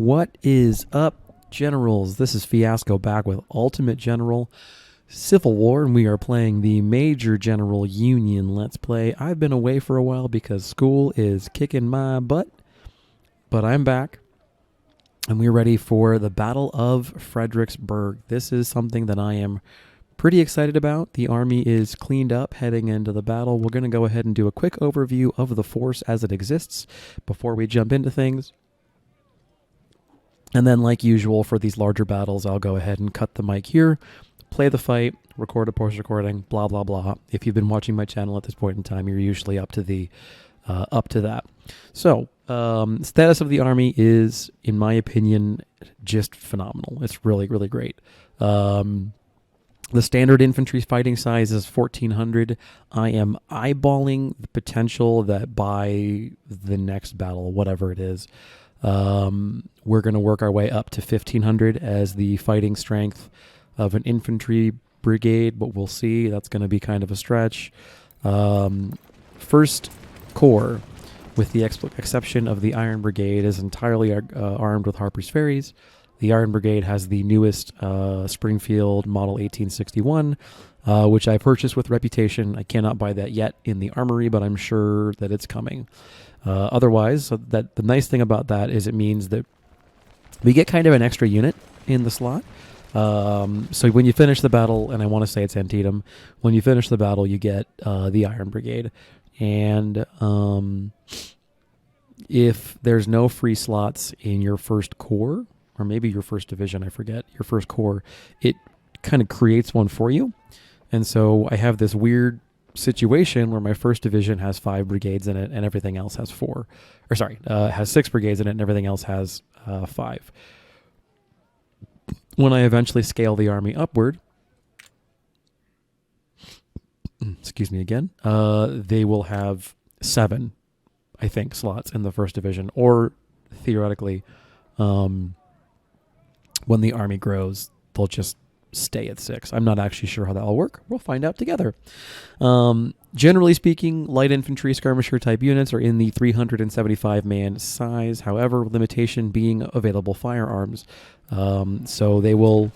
What is up, Generals? This is Fiasco back with Ultimate General Civil War, and we are playing the Major General Union Let's Play. I've been away for a while because school is kicking my butt, but I'm back, and we're ready for the Battle of Fredericksburg. This is something that I am pretty excited about. The army is cleaned up heading into the battle. We're going to go ahead and do a quick overview of the force as it exists before we jump into things. And then, like usual, for these larger battles, I'll go ahead and cut the mic here, play the fight, record a post recording, blah, blah, blah. If you've been watching my channel at this point in time, you're usually up to that. So, status of the army is, in my opinion, just phenomenal. It's really, really great. The standard infantry fighting size is 1,400. I am eyeballing the potential that by the next battle, whatever it is, we're going to work our way up to 1,500 as the fighting strength of an infantry brigade, but we'll see. That's going to be kind of a stretch. First Corps, with the exception of the Iron Brigade, is entirely armed with Harper's Ferries. The Iron Brigade has the newest Springfield Model 1861, which I purchased with Reputation. I cannot buy that yet in the armory, but I'm sure that it's coming. Otherwise, so that the nice thing about that is it means that we get kind of an extra unit in the slot. So when you finish the battle, and I want to say it's Antietam, when you finish the battle, you get the Iron Brigade. And if there's no free slots in your first corps, or maybe your first division, I forget, your first corps, it kind of creates one for you. And so I have this weird situation where my first division has 5 brigades in it and everything else has 4. Or sorry, has 6 brigades in it and everything else has 5. When I eventually scale the army upward, excuse me again, they will have 7, I think, slots in the first division, or theoretically, when the army grows, they'll just stay at 6. I'm not actually sure how that will work. We'll find out together. Generally speaking, light infantry skirmisher type units are in the 375 man size. However, limitation being available firearms. So they will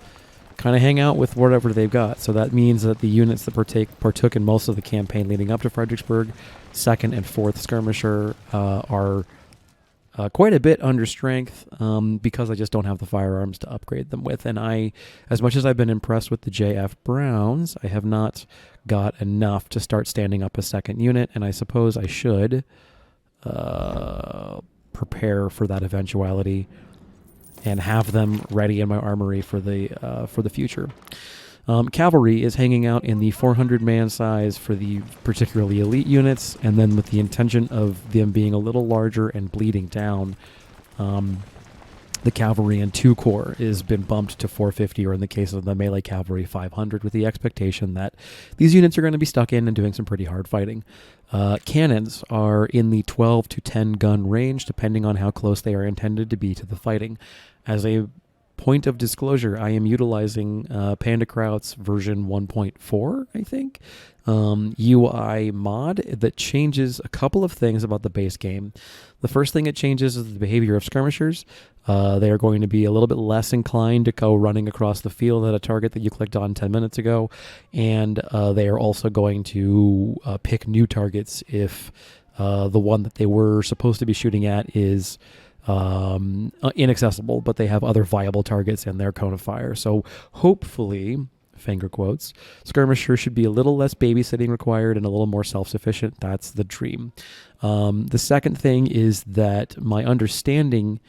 kind of hang out with whatever they've got. So that means that the units that partook in most of the campaign leading up to Fredericksburg, 2nd and 4th skirmisher, are quite a bit under strength because I just don't have the firearms to upgrade them with. And as much as I've been impressed with the JF Browns, I have not got enough to start standing up a second unit, and I suppose I should prepare for that eventuality and have them ready in my armory for the future. Cavalry is hanging out in the 400-man size for the particularly elite units, and then with the intention of them being a little larger and bleeding down, the cavalry in 2 corps has been bumped to 450, or in the case of the melee cavalry, 500, with the expectation that these units are going to be stuck in and doing some pretty hard fighting. Cannons are in the 12 to 10 gun range, depending on how close they are intended to be to the fighting. As a point of disclosure, I am utilizing Panda Kraut's version 1.4, I think, UI mod that changes a couple of things about the base game. The first thing it changes is the behavior of skirmishers. They are going to be a little bit less inclined to go running across the field at a target that you clicked on 10 minutes ago, and they are also going to pick new targets if the one that they were supposed to be shooting at is inaccessible, but they have other viable targets in their cone of fire. So hopefully, finger quotes, skirmishers should be a little less babysitting required and a little more self-sufficient. That's the dream. The second thing is that my understanding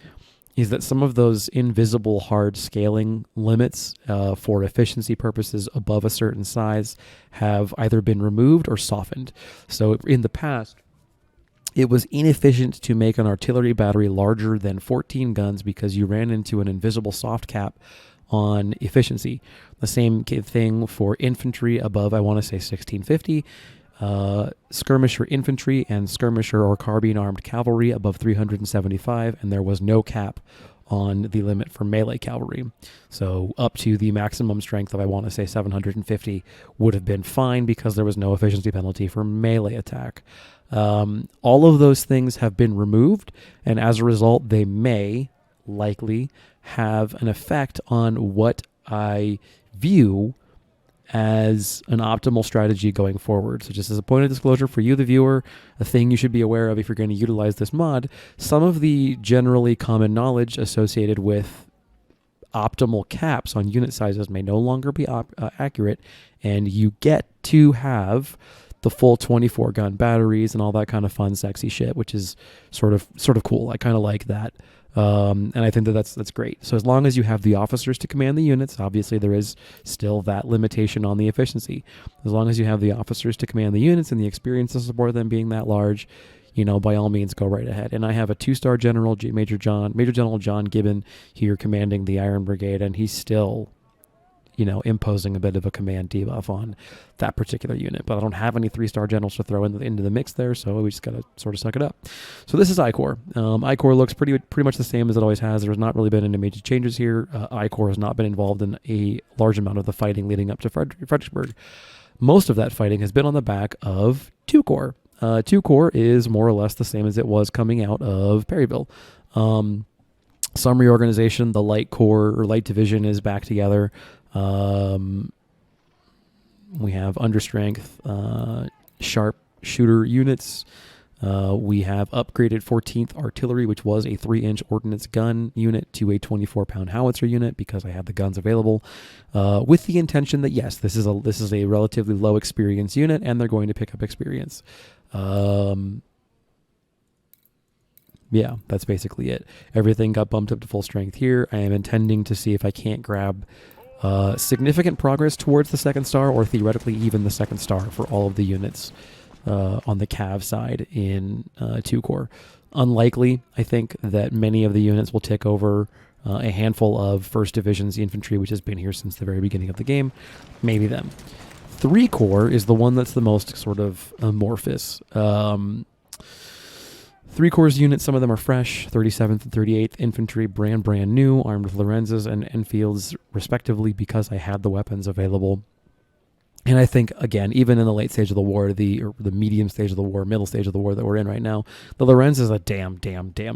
is that some of those invisible hard scaling limits for efficiency purposes above a certain size have either been removed or softened. So in the past, it was inefficient to make an artillery battery larger than 14 guns because you ran into an invisible soft cap on efficiency. The same thing for infantry above, I want to say 1650, skirmisher infantry and skirmisher or carbine armed cavalry above 375, and there was no cap on the limit for melee cavalry. So up to the maximum strength of, I want to say 750 would have been fine because there was no efficiency penalty for melee attack. All of those things have been removed, and as a result, they may likely have an effect on what I view as an optimal strategy going forward. So just as a point of disclosure for you, the viewer, a thing you should be aware of if you're going to utilize this mod, some of the generally common knowledge associated with optimal caps on unit sizes may no longer be accurate, and you get to have the full 24 gun batteries and all that kind of fun, sexy shit, which is sort of cool. I kind of like that. And I think that's great. So as long as you have the officers to command the units, obviously there is still that limitation on the efficiency. As long as you have the officers to command the units and the experience to support them being that large, by all means, go right ahead. And I have a 2-star general, Major General John Gibbon here commanding the Iron Brigade, and he's still, imposing a bit of a command debuff on that particular unit. But I don't have any 3-star generals to throw into the mix there, so we just got to sort of suck it up. So this is I-Corps. I-Corps looks pretty much the same as it always has. There's not really been any major changes here. I-Corps has not been involved in a large amount of the fighting leading up to Fredericksburg. Most of that fighting has been on the back of 2-Corps. 2-Corps is more or less the same as it was coming out of Perryville. Some reorganization. The Light Corps or Light Division is back together. We have understrength, sharp shooter units. We have upgraded 14th Artillery, which was a 3-inch ordnance gun unit, to a 24-pound howitzer unit because I had the guns available, with the intention that yes, this is a relatively low experience unit, and they're going to pick up experience. Yeah, that's basically it. Everything got bumped up to full strength here. I am intending to see if I can't grab significant progress towards the 2nd star, or theoretically even the 2nd star for all of the units on the Cav side in 2-Corps. Unlikely, I think, that many of the units will take over a handful of 1st Division's infantry, which has been here since the very beginning of the game. Maybe them. 3-Corps is the one that's the most sort of amorphous. 3-Corps units, some of them are fresh, 37th and 38th Infantry, brand new, armed with Lorenzas and Enfields, respectively, because I had the weapons available. And I think, again, even in the late stage of the war, the medium stage of the war, middle stage of the war that we're in right now, the Lorenz is a damn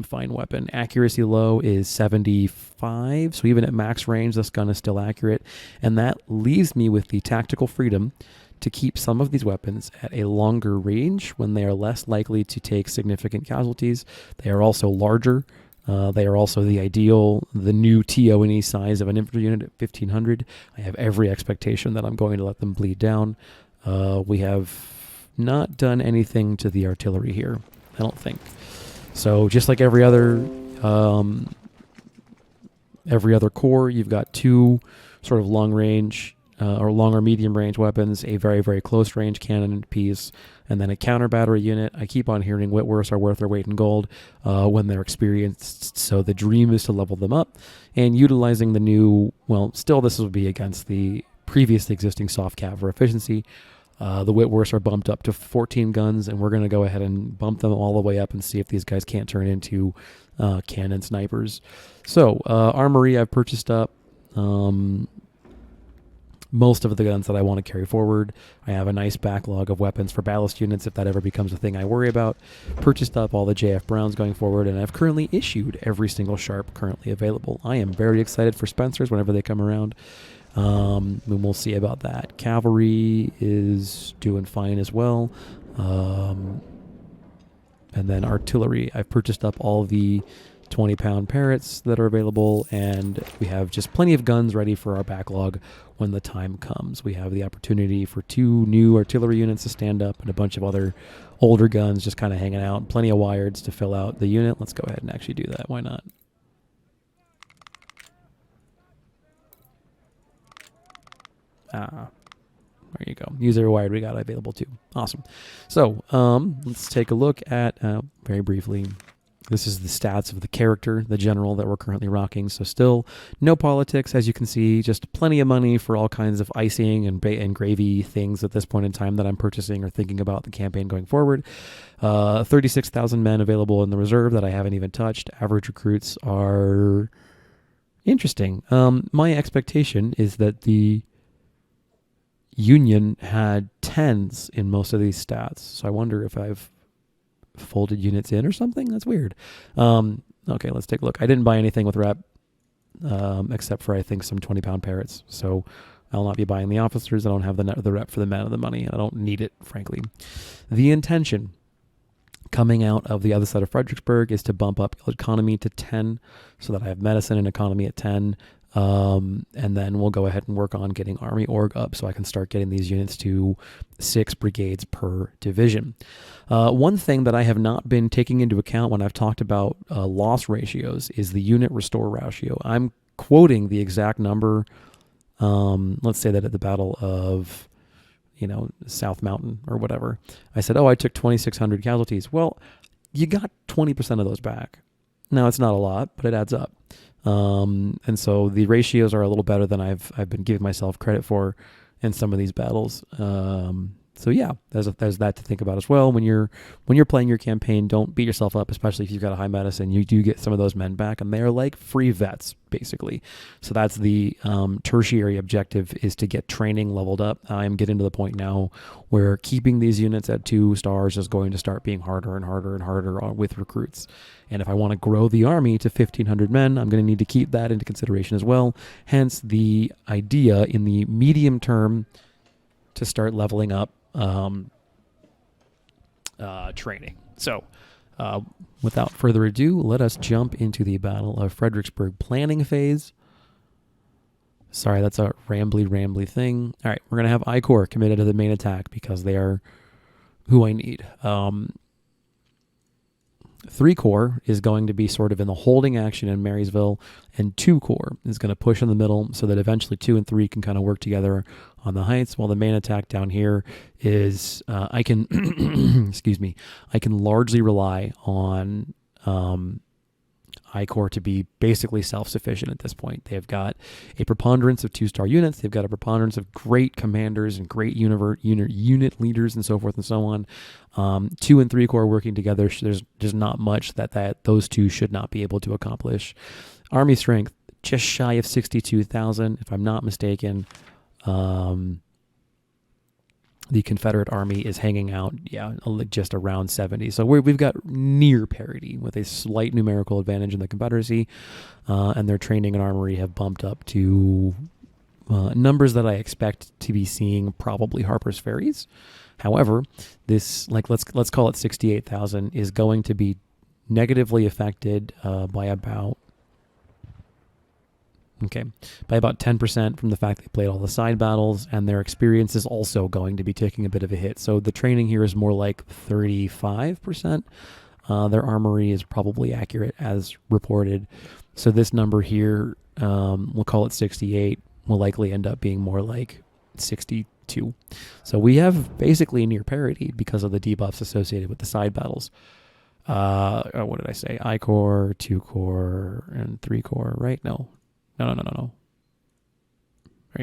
fine weapon. Accuracy low is 75, so even at max range, this gun is still accurate. And that leaves me with the tactical freedom to keep some of these weapons at a longer range when they are less likely to take significant casualties. They are also larger. They are also the new TO&E size of an infantry unit at 1,500. I have every expectation that I'm going to let them bleed down. We have not done anything to the artillery here, I don't think. So just like every other corps, you've got 2 sort of long range or long or medium range weapons, a very, very close range cannon piece, and then a counter battery unit. I keep on hearing Whitworths are worth their weight in gold when they're experienced, so the dream is to level them up. And utilizing the new, still this will be against the previously existing soft cav for efficiency. The Whitworths are bumped up to 14 guns, and we're going to go ahead and bump them all the way up and see if these guys can't turn into cannon snipers. So, armory I've purchased up. Most of the guns that I want to carry forward. I have a nice backlog of weapons for ballast units if that ever becomes a thing I worry about. Purchased up all the JF Browns going forward, and I've currently issued every single Sharp currently available. I am very excited for Spencers whenever they come around. And we'll see about that. Cavalry is doing fine as well. And then artillery. I've purchased up all the 20-pound Parrots that are available, and we have just plenty of guns ready for our backlog when the time comes. We have the opportunity for 2 new artillery units to stand up and a bunch of other older guns just kind of hanging out. Plenty of wireds to fill out the unit. Let's go ahead and actually do that. Why not? There you go. Use every wired we got available too. Awesome. So let's take a look at, very briefly, this is the stats of the character, the general that we're currently rocking. So still no politics, as you can see, just plenty of money for all kinds of icing and gravy things at this point in time that I'm purchasing or thinking about the campaign going forward. 36,000 men available in the reserve that I haven't even touched. Average recruits are interesting. My expectation is that the Union had 10s in most of these stats. So I wonder if I've folded units in or something. That's weird. Okay, let's take a look. I didn't buy anything with rep, except for I think some 20-pound parrots. So I'll not be buying the officers. I don't have the rep for the men of the money. I don't need it, frankly. The intention coming out of the other side of Fredericksburg is to bump up economy to 10 so that I have medicine and economy at 10. And then we'll go ahead and work on getting Army Org up so I can start getting these units to 6 brigades per division. One thing that I have not been taking into account when I've talked about loss ratios is the unit restore ratio. I'm quoting the exact number. Let's say that at the Battle of South Mountain or whatever, I said, I took 2,600 casualties. Well, you got 20% of those back. Now, it's not a lot, but it adds up. And so the ratios are a little better than I've been giving myself credit for in some of these battles. So yeah, there's that to think about as well. When you're playing your campaign, don't beat yourself up, especially if you've got a high medicine. You do get some of those men back, and they're like free vets, basically. So that's the tertiary objective, is to get training leveled up. I am getting to the point now where keeping these units at 2 stars is going to start being harder and harder and harder with recruits. And if I want to grow the army to 1,500 men, I'm going to need to keep that into consideration as well. Hence the idea in the medium term to start leveling up training. So without further ado, let us jump into the Battle of Fredericksburg planning phase. Sorry, that's a rambly thing. All right, we're going to have I Corps committed to the main attack because they are who I need. 3 Corps is going to be sort of in the holding action in Marysville, and 2 Corps is going to push in the middle so that eventually 2 and 3 can kind of work together on the heights, while the main attack down here is I can excuse me, I can largely rely on I Corps to be basically self-sufficient at this point. They've got a preponderance of 2-star units. They've got a preponderance of great commanders and great unit leaders and so forth and so on. 2 and 3 Corps working together, there's not much that those two should not be able to accomplish. Army strength, just shy of 62,000, if I'm not mistaken. The Confederate Army is hanging out, just around 70. So we've got near parity with a slight numerical advantage in the Confederacy, and their training and armory have bumped up to numbers that I expect to be seeing probably Harper's Ferries. However, this, let's call it 68,000, is going to be negatively affected by about 10% from the fact they played all the side battles, and their experience is also going to be taking a bit of a hit. So the training here is more like 35%. Their armory is probably accurate as reported. So this number here, we'll call it 68, will likely end up being more like 62. So we have basically near parity because of the debuffs associated with the side battles. What did I say? I Corps, 2 Corps, and 3 Corps, right? No. There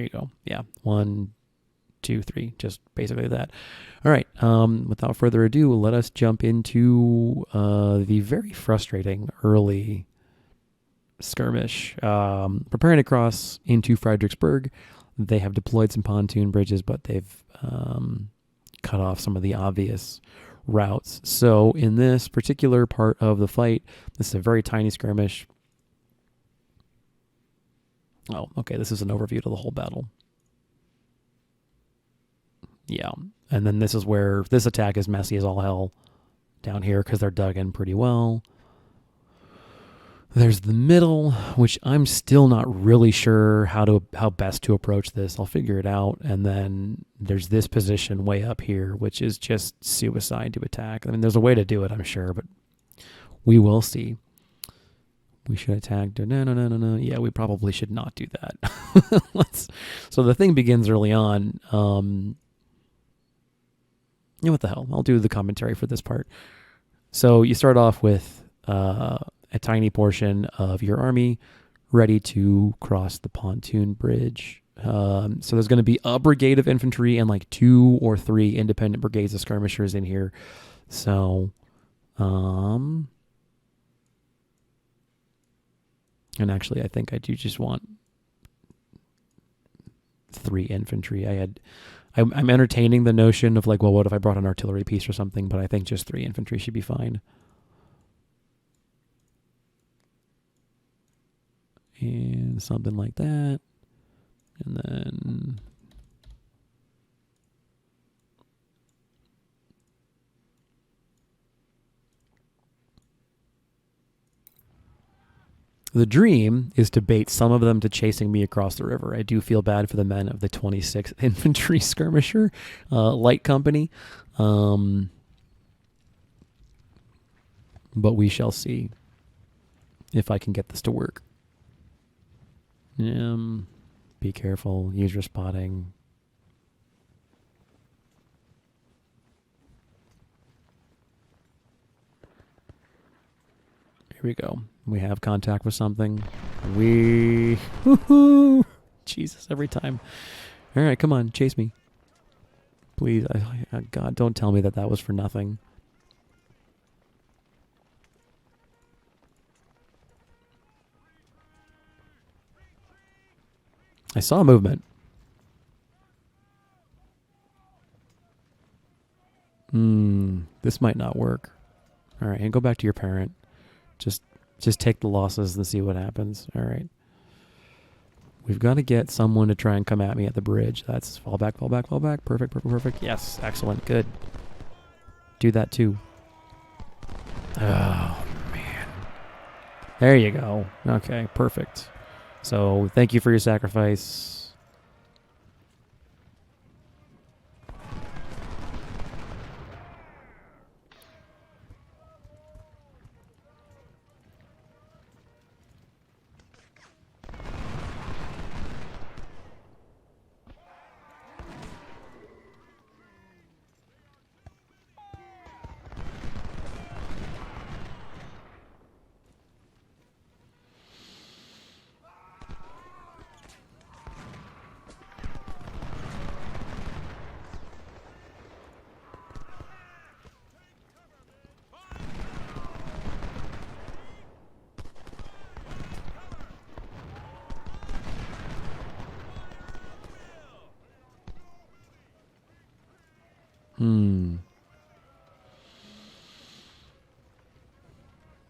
you go. Yeah. 1, 2, 3. Just basically that. All right. Without further ado, let us jump into the very frustrating early skirmish. Preparing to cross into Fredericksburg. They have deployed some pontoon bridges, but they've cut off some of the obvious routes. So in this particular part of the fight, this is a very tiny skirmish. Oh, okay, this is an overview to the whole battle. Yeah, and then this is where this attack is messy as all hell down here because they're dug in pretty well. There's the middle, which I'm still not really sure how best to approach this. I'll figure it out. And then there's this position way up here, which is just suicide to attack. I mean, there's a way to do it, I'm sure, but we will see. We should attack. No. Yeah, we probably should not do that. So the thing begins early on. What the hell? I'll do the commentary for this part. So you start off with a tiny portion of your army ready to cross the pontoon bridge. So there's going to be a brigade of infantry and like 2 or 3 independent brigades of skirmishers in here. So, and actually, I think I do just want 3 infantry. I'm entertaining the notion of like, well, what if I brought an artillery piece or something? But I think just 3 infantry should be fine. And something like that. And then... The dream is to bait some of them to chasing me across the river. I do feel bad for the men of the 26th Infantry Skirmisher Light Company. But we shall see if I can get this to work. Be careful. Use your spotting. Here we go. We have contact with something. Woohoo! Jesus, every time. All right, come on, chase me. Please, God, don't tell me that that was for nothing. I saw movement. This might not work. All right, and go back to your parent. Just take the losses and see what happens. All right. We've got to get someone to try and come at me at the bridge. That's fall back, fall back, fall back. Perfect, perfect, perfect. Yes, excellent, good. Do that too. Oh, man. There you go. Okay, perfect. So thank you for your sacrifice.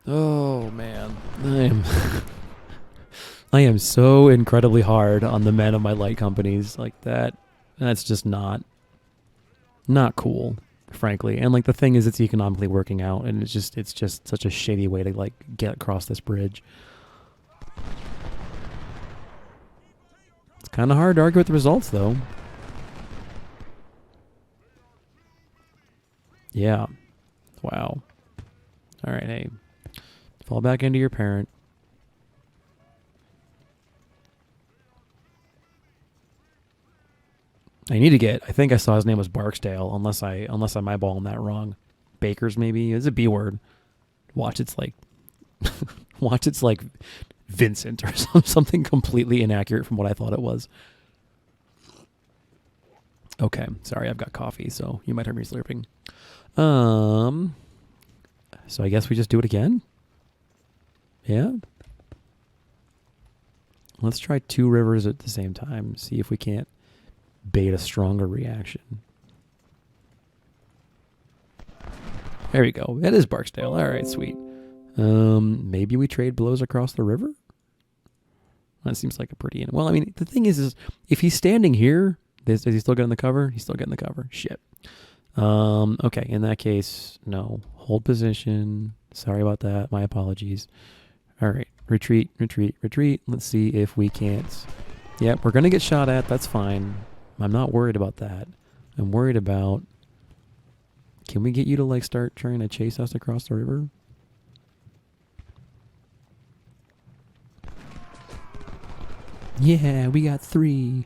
Oh, man. I am so incredibly hard on the men of my light companies like that. That's just not cool, frankly. And like the thing is, it's economically working out, and it's just such a shady way to like get across this bridge. It's kind of hard to argue with the results, though. Yeah. Wow. All right, hey. Fall back into your parent. I need to get. I think I saw his name was Barksdale, unless I'm eyeballing that wrong. Bakers maybe. It's a B word. Watch it's like Vincent or something completely inaccurate from what I thought it was. Okay, sorry, I've got coffee, so you might hear me slurping. So I guess we just do it again? Yeah? Let's try 2 rivers at the same time. See if we can't bait a stronger reaction. There we go. That is Barksdale. All right, sweet. Maybe we trade blows across the river? That seems like a pretty... Well, I mean, the thing is if he's standing here, is he still getting the cover? He's still getting the cover. Shit. Okay, in that case, no. Hold position. Sorry about that. My apologies. All right. Retreat, retreat, retreat. Let's see if we can't... Yep, we're going to get shot at. That's fine. I'm not worried about that. I'm worried about... Can we get you to like start trying to chase us across the river? Yeah, we got 3.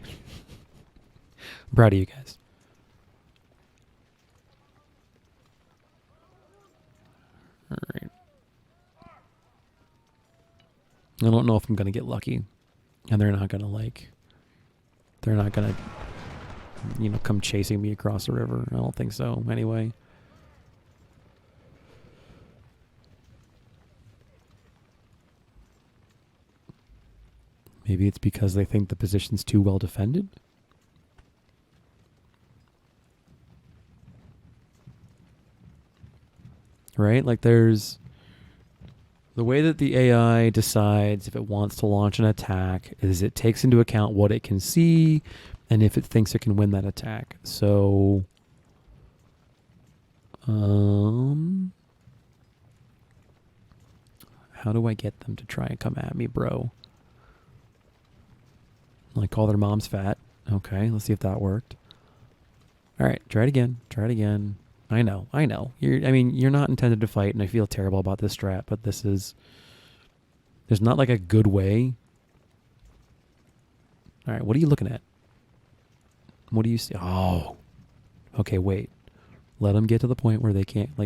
I'm proud of you guys. All right. I don't know if I'm going to get lucky. And they're not going to come chasing me across the river. I don't think so, anyway. Maybe it's because they think the position's too well defended? Right? Like there's The way that the AI decides if it wants to launch an attack is it takes into account what it can see and if it thinks it can win that attack. So, how do I get them to try and come at me, bro? Like, call their moms fat. Okay, let's see if that worked. All right, try it again. Try it again. I know. You're not intended to fight, and I feel terrible about this strat, but there's not like a good way. All right, what are you looking at? What do you see? Oh, okay, wait. Let them get to the point where they can't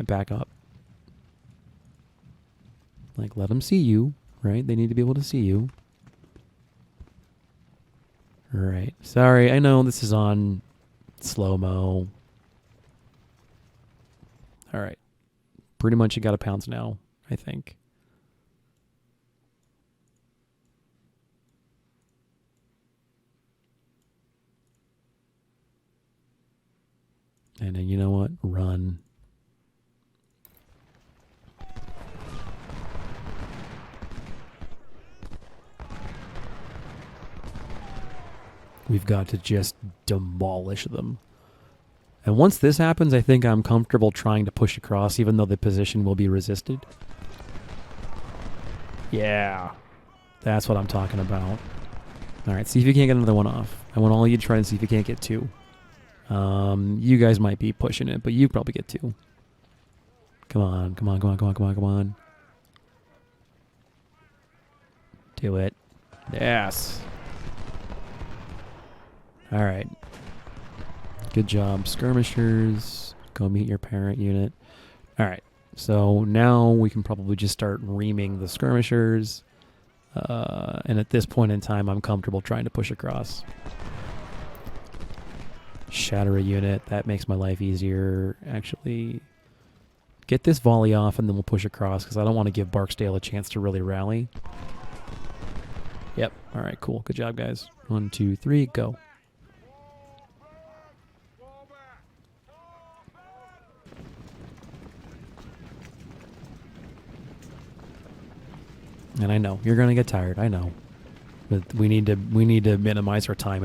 back up. Like, let them see you, right? They need to be able to see you. All right. Sorry, I know this is on slow-mo. All right. Pretty much you got to pounce now, I think. And then, you know what? Run. We've got to just demolish them. And once this happens, I think I'm comfortable trying to push across, even though the position will be resisted. Yeah. That's what I'm talking about. All right, see if you can't get another one off. I want all you to try and see if you can't get two. You guys might be pushing it, but you probably get two. Come on, come on, come on, come on, come on, come on. Do it. Yes. All right. Good job, skirmishers. Go meet your parent unit. All right. So now we can probably just start reaming the skirmishers. And at this point in time, I'm comfortable trying to push across. Shatter a unit. That makes my life easier. Actually, get this volley off and then we'll push across because I don't want to give Barksdale a chance to really rally. Yep. All right, cool. Good job, guys. 1, 2, 3, go. And I know you're going to get tired. I know, but we need to minimize our time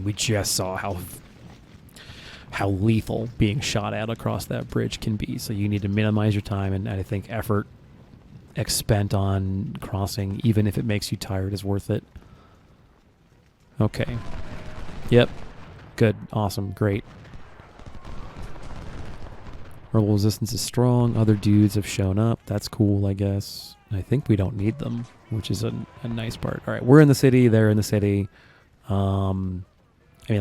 we just saw how lethal being shot at across that bridge can be. So you need to minimize your time, and I think effort expent on crossing, even if it makes you tired, is worth it. Okay. Yep. Good. Awesome. Great. Rebel resistance is strong. Other dudes have shown up. That's cool, I guess. I think we don't need them, which is a nice part. All right, we're in the city. They're in the city. I'll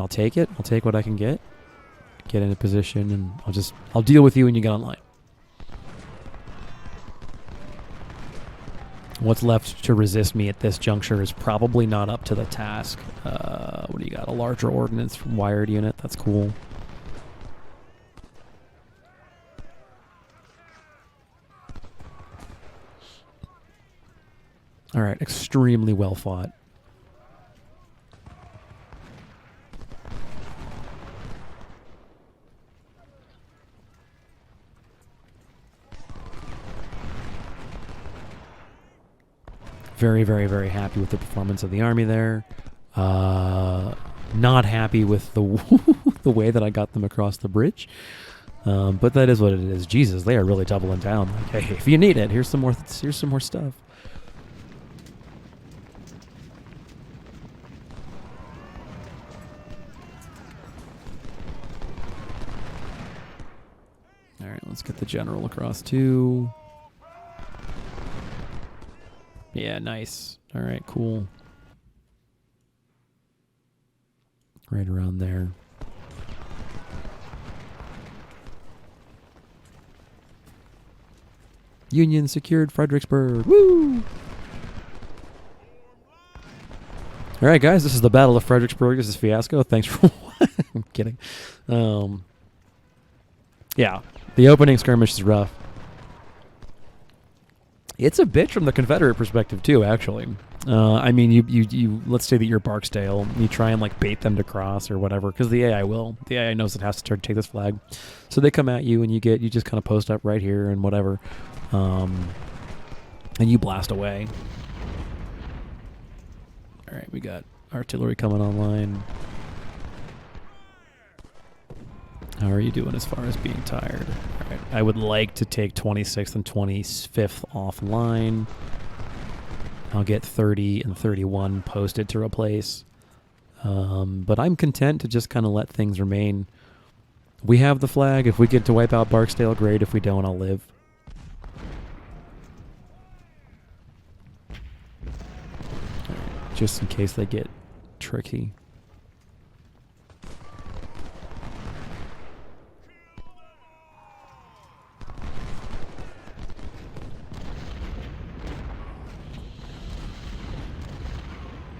take it. I'll take what I can get. Get in a position, and I'll deal with you when you get online. What's left to resist me at this juncture is probably not up to the task. What do you got? A larger ordnance from wired unit. That's cool. All right, extremely well fought. Very, very, very happy with the performance of the army there. Not happy with the the way that I got them across the bridge. But that is what it is. Jesus, they are really doubling down. Like, hey, if you need it, here's some more stuff. All right, let's get the general across too. Yeah, nice. All right, cool. Right around there. Union secured Fredericksburg. Woo! All right, guys, this is the Battle of Fredericksburg. This is Fiasco. Thanks for... I'm kidding. Yeah, the opening skirmish is rough. It's a bitch from the Confederate perspective, too, actually. I mean, you. Let's say that you're Barksdale. You try and like bait them to cross or whatever, because the AI will. The AI knows it has to start to take this flag, so they come at you, and you just kind of post up right here and whatever, and you blast away. All right, we got artillery coming online. How are you doing as far as being tired? All right, I would like to take 26th and 25th offline. I'll get 30 and 31 posted to replace. But I'm content to just kind of let things remain. We have the flag. If we get to wipe out Barksdale, great. If we don't, I'll live. Right, just in case they get tricky.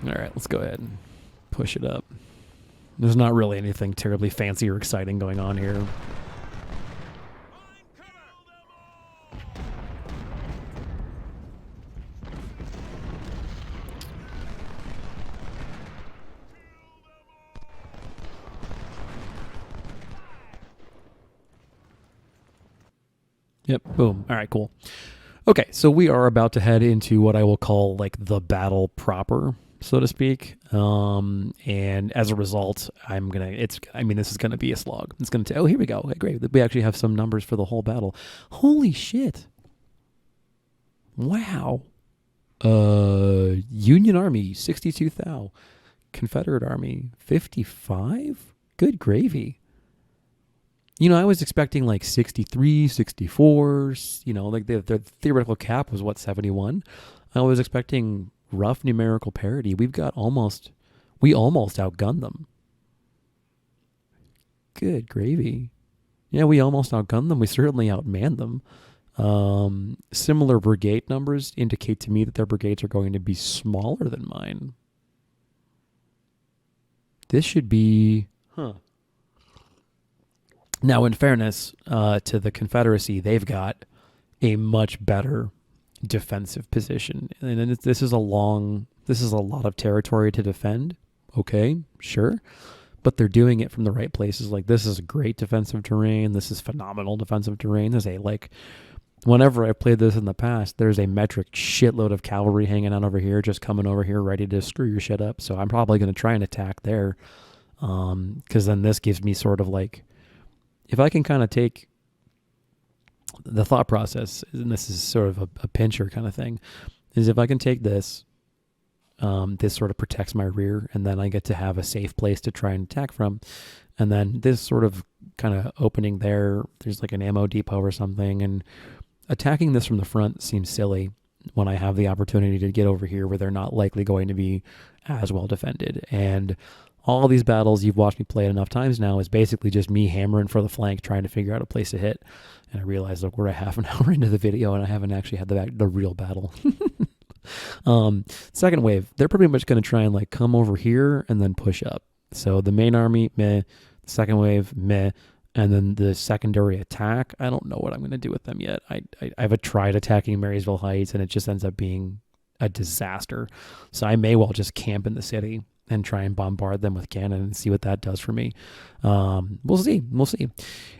All right, let's go ahead and push it up. There's not really anything terribly fancy or exciting going on here. Yep, boom. All right, cool. Okay, so we are about to head into what I will call like the battle proper, so to speak. And as a result, this is gonna be a slog. It's gonna oh, here we go. Okay, great. We actually have some numbers for the whole battle. Holy shit. Wow. Union Army, 62,000. Confederate Army, 55? Good gravy. You know, I was expecting like 63, 64, like the theoretical cap was 71. I was expecting rough numerical parity. We almost outgunned them. Good gravy. Yeah, we almost outgunned them. We certainly outmanned them. Similar brigade numbers indicate to me that their brigades are going to be smaller than mine. This should be... Now, in fairness to the Confederacy, they've got a much better defensive position, and this is a lot of territory to defend. Okay, sure, but they're doing it from the right places. Like, this is great defensive terrain. This is phenomenal defensive terrain. Whenever I played this in the past, there's a metric shitload of cavalry hanging out over here, just coming over here ready to screw your shit up. So I'm probably going to try and attack there, because then this gives me sort of like, if I can kind of take the thought process, and this is sort of a pincher kind of thing, is if I can take this, this sort of protects my rear, and then I get to have a safe place to try and attack from. And then this sort of kind of opening there's like an ammo depot or something, and attacking this from the front seems silly when I have the opportunity to get over here where they're not likely going to be as well defended. And all these battles you've watched me play it enough times now is basically just me hammering for the flank, trying to figure out a place to hit. And I realized, look, we're a half an hour into the video and I haven't actually had the real battle. Second wave, they're pretty much going to try and like come over here and then push up. So the main army, meh. The second wave, meh. And then the secondary attack, I don't know what I'm going to do with them yet. I've tried attacking Marysville Heights and it just ends up being a disaster. So I may well just camp in the city and try and bombard them with cannon and see what that does for me. We'll see.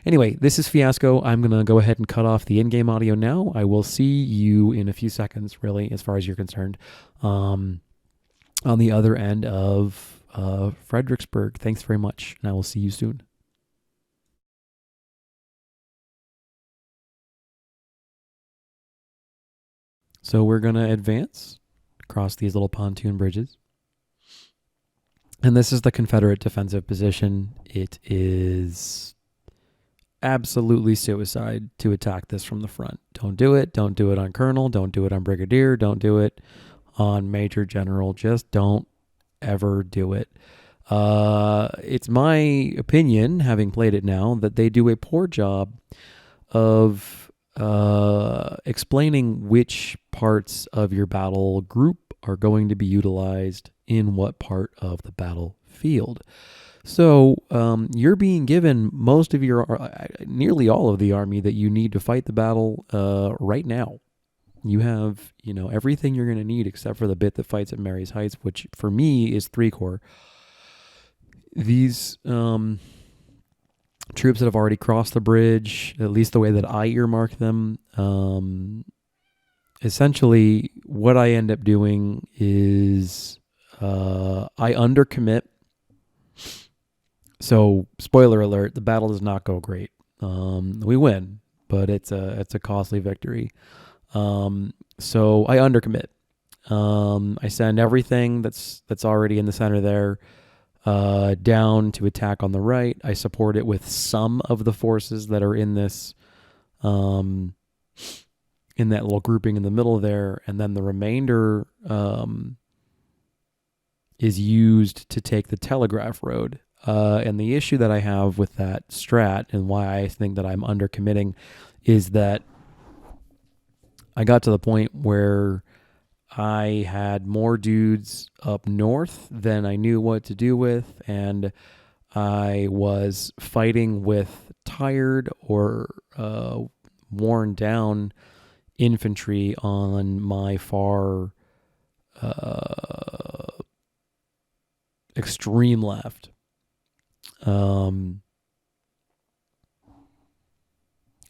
Anyway, this is Fiasco. I'm going to go ahead and cut off the in-game audio now. I will see you in a few seconds, really, as far as you're concerned, on the other end of Fredericksburg. Thanks very much, and I will see you soon. So we're going to advance across these little pontoon bridges. And this is the Confederate defensive position. It is absolutely suicide to attack this from the front. Don't do it. Don't do it on Colonel. Don't do it on Brigadier. Don't do it on Major General. Just don't ever do it. It's my opinion, having played it now, that they do a poor job of explaining which parts of your battle group are going to be utilized in what part of the battlefield. So you're being given most of nearly all of the army that you need to fight the battle right now. You have, everything you're going to need except for the bit that fights at Mary's Heights, which for me is 3 Corps. These troops that have already crossed the bridge, at least the way that I earmark them, essentially what I end up doing is I undercommit. So, spoiler alert, the battle does not go great. We win, but it's a costly victory. So I undercommit. I send everything that's already in the center there down to attack on the right. I support it with some of the forces that are in this, in that little grouping in the middle there, and then the remainder is used to take the Telegraph Road. And the issue that I have with that strat and why I think that I'm undercommitting is that I got to the point where I had more dudes up north than I knew what to do with, and I was fighting with tired or worn down infantry on my far extreme left.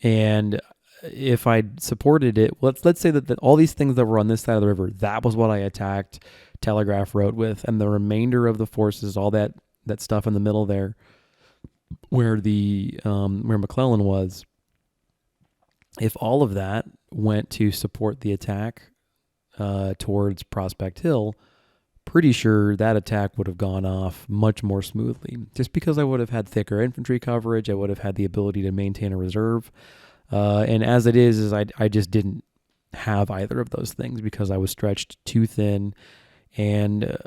And if I supported it, let's say that all these things that were on this side of the river, that was what I attacked Telegraph Road with, and the remainder of the forces, all that stuff in the middle there, where McClellan was, if all of that went to support the attack towards Prospect Hill, pretty sure that attack would have gone off much more smoothly. Just because I would have had thicker infantry coverage, I would have had the ability to maintain a reserve. And as it is I just didn't have either of those things because I was stretched too thin. And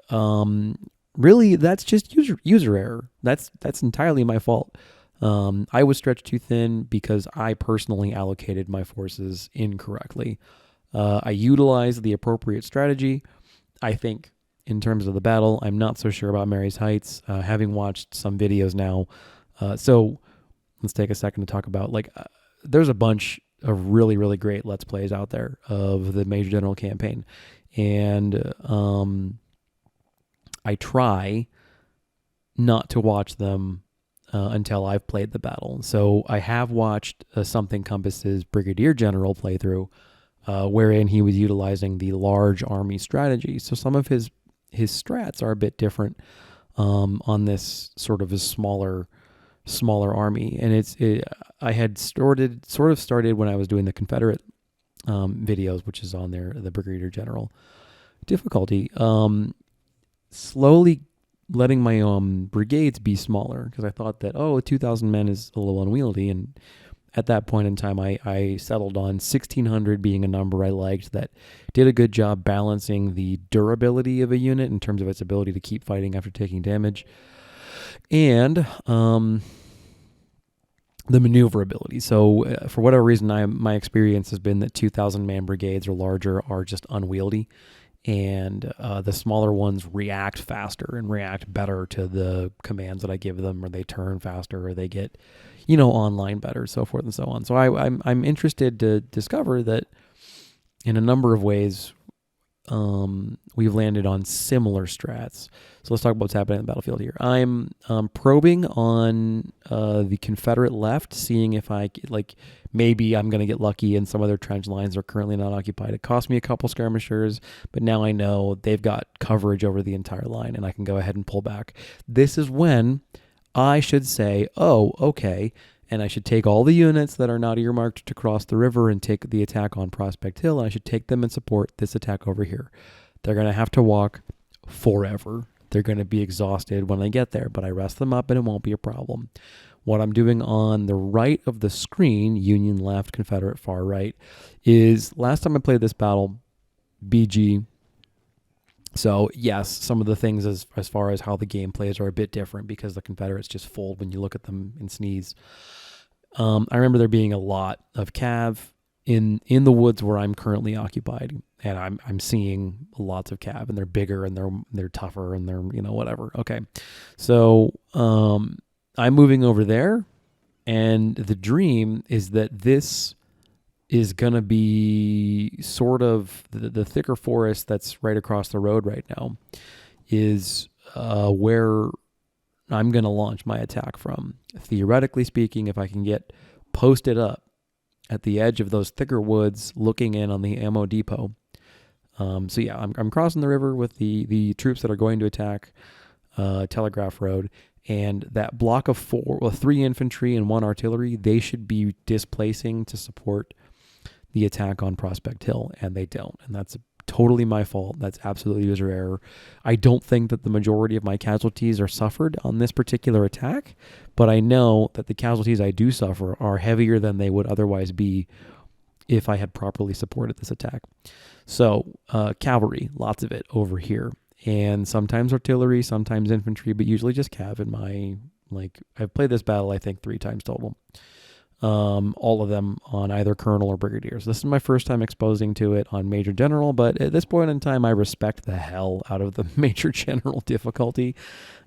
really, that's just user error. That's entirely my fault. I was stretched too thin because I personally allocated my forces incorrectly. I utilized the appropriate strategy. I think in terms of the battle, I'm not so sure about Mary's Heights, having watched some videos now. So let's take a second to talk about, there's a bunch of really, really great Let's Plays out there of the Major General campaign. And I try not to watch them until I've played the battle. So I have watched Something Compass's Brigadier General playthrough, wherein he was utilizing the large army strategy. So some of his strats are a bit different on this sort of a smaller army. And I had sort of started when I was doing the Confederate videos, which is on there, the Brigadier General difficulty, slowly letting my brigades be smaller, because I thought that 2,000 men is a little unwieldy. And at that point in time, I settled on 1,600 being a number I liked that did a good job balancing the durability of a unit in terms of its ability to keep fighting after taking damage, and the maneuverability. So for whatever reason, my experience has been that 2,000 man brigades or larger are just unwieldy, and the smaller ones react faster and react better to the commands that I give them, or they turn faster, or they get online better, so forth and so on. So I'm interested to discover that in a number of ways we've landed on similar strats. So let's talk about what's happening in the battlefield here. I'm probing on the Confederate left, seeing if maybe I'm going to get lucky and some of their trench lines are currently not occupied. It cost me a couple skirmishers, but now I know they've got coverage over the entire line and I can go ahead and pull back. This is when I should say, okay, and I should take all the units that are not earmarked to cross the river and take the attack on Prospect Hill, and I should take them and support this attack over here. They're going to have to walk forever. They're going to be exhausted when they get there, but I rest them up and it won't be a problem. What I'm doing on the right of the screen, Union left, Confederate far right, is last time I played this battle, BG. So yes, some of the things as far as how the game plays are a bit different because the Confederates just fold when you look at them and sneeze. I remember there being a lot of cav in the woods where I'm currently occupied, and I'm seeing lots of cav, and they're bigger and they're tougher and they're whatever. Okay, so I'm moving over there, and the dream is that this is going to be sort of the thicker forest that's right across the road right now is where I'm going to launch my attack from. Theoretically speaking, if I can get posted up at the edge of those thicker woods looking in on the ammo depot. So yeah, I'm crossing the river with the troops that are going to attack Telegraph Road, and that block of 3 infantry and 1 artillery, they should be displacing to support the attack on Prospect Hill, and they don't, and that's totally my fault. That's absolutely user error. I don't think that the majority of my casualties are suffered on this particular attack, but I know that the casualties I do suffer are heavier than they would otherwise be if I had properly supported this attack. So cavalry, lots of it over here, and sometimes artillery, sometimes infantry, but usually just cav in my, I've played this battle I think 3 times total. All of them on either colonel or brigadier. So this is my first time exposing to it on major general, but at this point in time, I respect the hell out of the major general difficulty.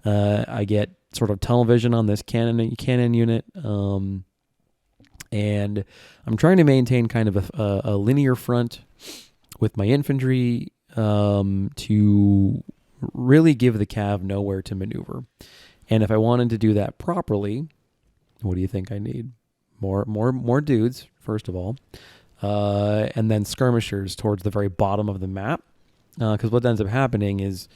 I get sort of tunnel vision on this cannon unit, and I'm trying to maintain kind of a linear front with my infantry to really give the cav nowhere to maneuver. And if I wanted to do that properly, what do you think I need? More dudes, first of all, and then skirmishers towards the very bottom of the map. Because what ends up happening is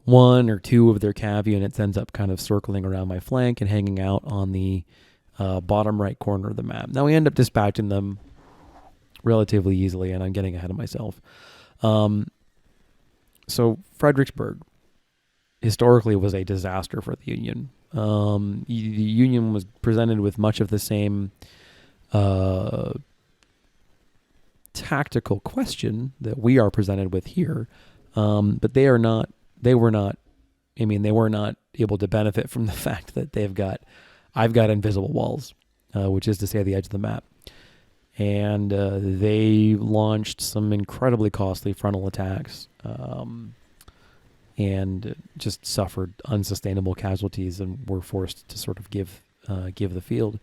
1 or 2 of their cav units ends up kind of circling around my flank and hanging out on the bottom right corner of the map. Now we end up dispatching them relatively easily, and I'm getting ahead of myself. So Fredericksburg historically was a disaster for the Union. The Union was presented with much of the same tactical question that we are presented with here, but they were not able to benefit from the fact that I've got invisible walls, which is to say the edge of the map. And they launched some incredibly costly frontal attacks, and just suffered unsustainable casualties and were forced to sort of give the field.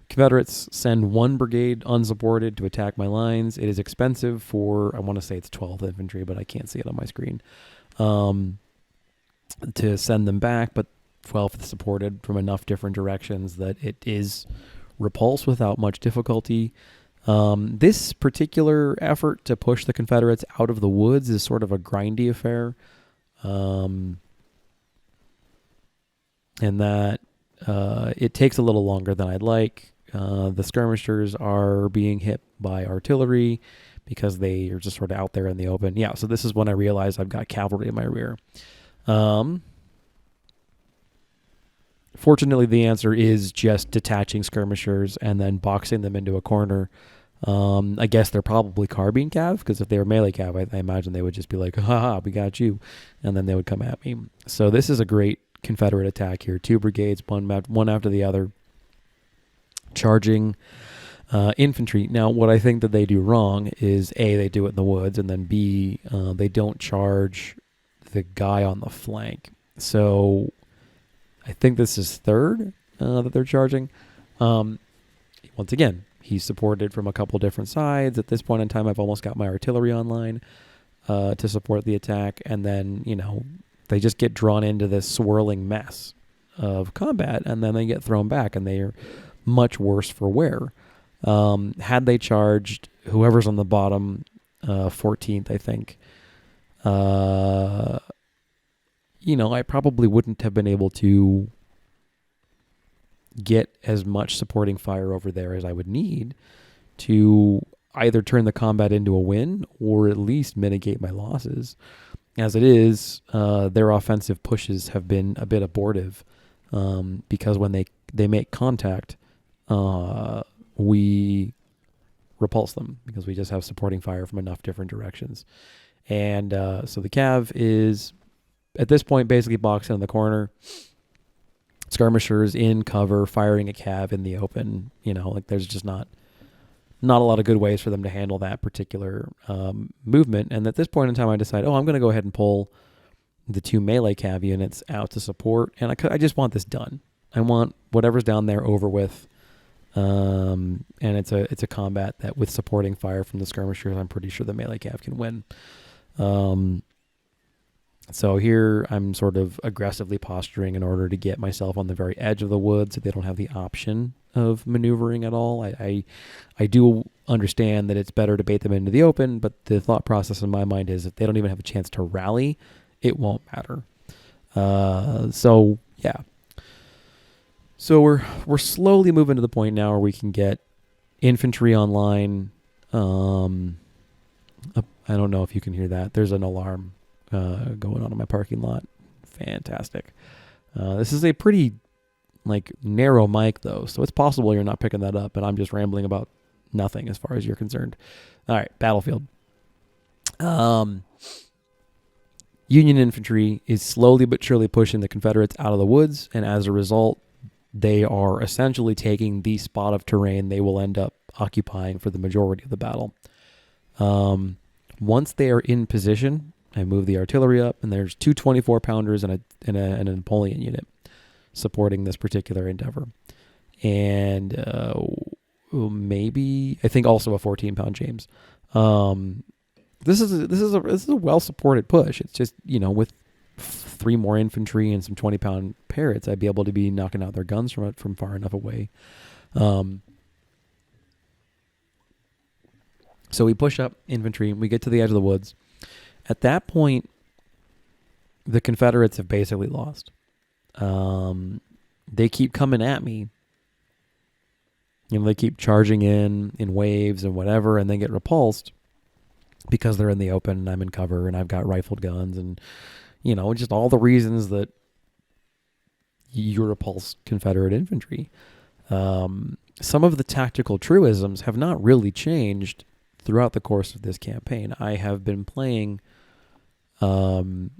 Confederates send 1 brigade unsupported to attack my lines. It is expensive for, I want to say it's 12th infantry, but I can't see it on my screen, to send them back, but 12th supported from enough different directions that it is repulsed without much difficulty. This particular effort to push the Confederates out of the woods is sort of a grindy affair. And that it takes a little longer than I'd like. The skirmishers are being hit by artillery because they are just sort of out there in the open. Yeah, so this is when I realize I've got cavalry in my rear. Fortunately, the answer is just detaching skirmishers and then boxing them into a corner. I guess they're probably carbine cav, because if they were melee cav, I imagine they would just be like, haha, we got you, and then they would come at me. So this is a great Confederate attack here. 2 brigades, one after the other, charging infantry. Now, what I think that they do wrong is, A, they do it in the woods, and then B, they don't charge the guy on the flank. So I think this is 3rd that they're charging. Once again, he's supported from a couple different sides. At this point in time, I've almost got my artillery online to support the attack. And then, they just get drawn into this swirling mess of combat, and then they get thrown back, and they are much worse for wear. Had they charged whoever's on the bottom, 14th, I think, I probably wouldn't have been able to get as much supporting fire over there as I would need to either turn the combat into a win or at least mitigate my losses. As it is, their offensive pushes have been a bit abortive, because when they make contact, we repulse them because we just have supporting fire from enough different directions. And so the cav is, at this point, basically boxed in the corner. Skirmishers in cover, firing a cav in the open. There's just not a lot of good ways for them to handle that particular movement. And at this point in time, I decide, I'm going to go ahead and pull the 2 melee cav units out to support. And I just want this done. I want whatever's down there over with And it's a combat that with supporting fire from the skirmishers, I'm pretty sure the melee cav can win. So here I'm sort of aggressively posturing in order to get myself on the very edge of the woods so they don't have the option of maneuvering at all. I do understand that it's better to bait them into the open, but the thought process in my mind is if they don't even have a chance to rally, it won't matter. So yeah. So we're slowly moving to the point now where we can get infantry online. I don't know if you can hear that. There's an alarm going on in my parking lot. Fantastic. This is a pretty narrow mic though, so it's possible you're not picking that up, and I'm just rambling about nothing as far as you're concerned. All right, battlefield. Union infantry is slowly but surely pushing the Confederates out of the woods, and as a result, they are essentially taking the spot of terrain they will end up occupying for the majority of the battle. Once they are in position, I move the artillery up, and there's two 24-pounders and a Napoleon unit supporting this particular endeavor. And maybe, I think also a 14-pound James. This is a well-supported push. It's just, with 3 more infantry and some 20-pound parrots, I'd be able to be knocking out their guns from far enough away. So we push up infantry, and we get to the edge of the woods. At that point, the Confederates have basically lost. They keep coming at me. They keep charging in waves and whatever, and they get repulsed because they're in the open and I'm in cover and I've got rifled guns and, just all the reasons that you repulse Confederate infantry. Some of the tactical truisms have not really changed throughout the course of this campaign. I have been playing some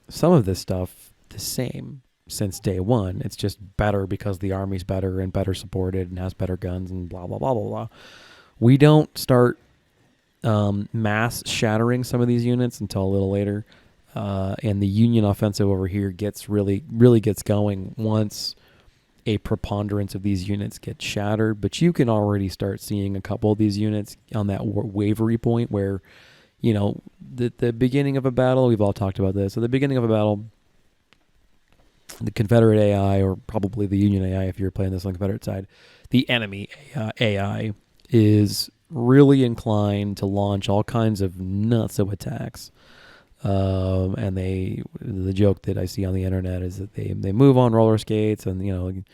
of this stuff the same since day one. It's just better because the army's better and better supported and has better guns and blah, blah, blah, blah, blah. We don't start mass shattering some of these units until a little later. And the Union offensive over here gets really gets going once a preponderance of these units get shattered. But you can already start seeing a couple of these units on that wavery point where, the beginning of a battle, we've all talked about this. At the beginning of a battle, the Confederate AI, or probably the Union AI if you're playing this on the Confederate side, the enemy AI is really inclined to launch all kinds of nutso attacks. And the joke that I see on the internet is that they move on roller skates and,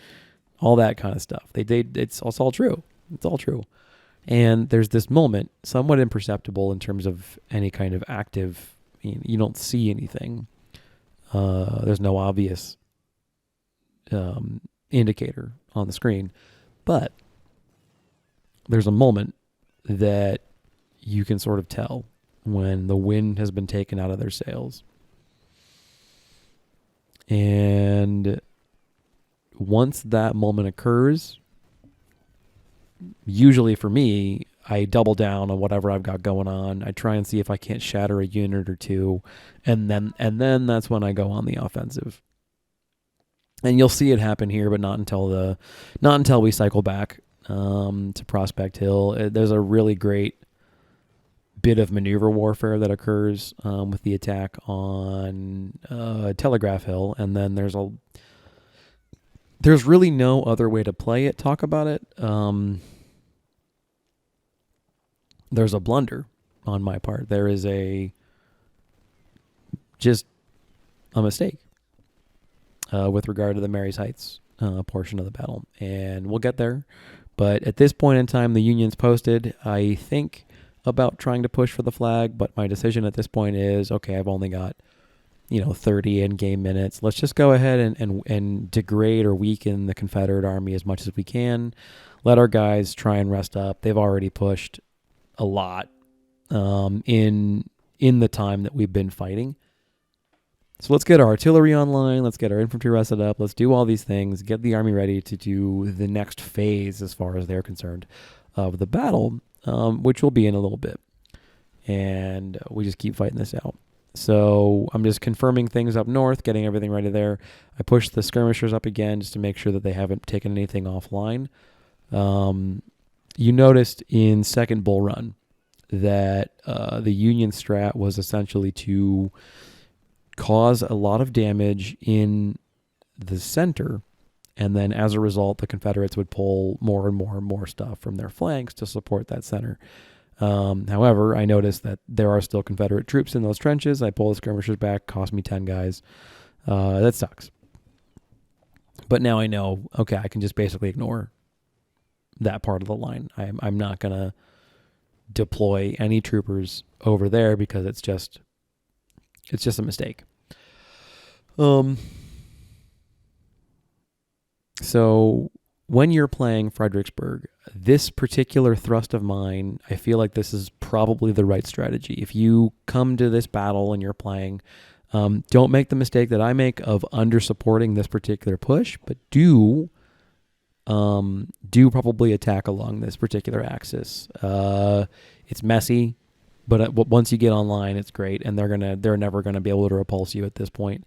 all that kind of stuff. It's all true. It's all true. And there's this moment, somewhat imperceptible in terms of any kind of active, you don't see anything. There's no obvious indicator on the screen, but there's a moment that you can sort of tell when the wind has been taken out of their sails. And once that moment occurs, usually for me, I double down on whatever I've got going on. I try and see if I can't shatter a unit or two, and then that's when I go on the offensive. And you'll see it happen here, but not until we cycle back to Prospect Hill. There's a really great bit of maneuver warfare that occurs with the attack on Telegraph Hill, and then there's really no other way to play it. Talk about it. There's a blunder on my part. There is just a mistake with regard to the Mary's Heights portion of the battle, and we'll get there. But at this point in time, the Union's posted. I think about trying to push for the flag, but my decision at this point is, okay, I've only got 30 in-game minutes. Let's just go ahead and degrade or weaken the Confederate army as much as we can. Let our guys try and rest up. They've already pushed a lot in the time that we've been fighting. So let's get our artillery online. Let's get our infantry rested up. Let's do all these things. Get the army ready to do the next phase, as far as they're concerned, of the battle, which will be in a little bit. And we just keep fighting this out. So I'm just confirming things up north, getting everything ready there. I push the skirmishers up again just to make sure that they haven't taken anything offline. You noticed in second Bull Run that the Union strat was essentially to cause a lot of damage in the center, and then as a result, the Confederates would pull more and more and more stuff from their flanks to support that center. However, I noticed that there are still Confederate troops in those trenches. I pull the skirmishers back, cost me 10 guys. That sucks. But now I know, okay, I can just basically ignore that part of the line. I'm not going to deploy any troopers over there because it's just a mistake. So when you're playing Fredericksburg, this particular thrust of mine, I feel like this is probably the right strategy. If you come to this battle and you're playing, don't make the mistake that I make of under-supporting this particular push, but do probably attack along this particular axis. It's messy, but once you get online, it's great, and they're never gonna be able to repulse you at this point.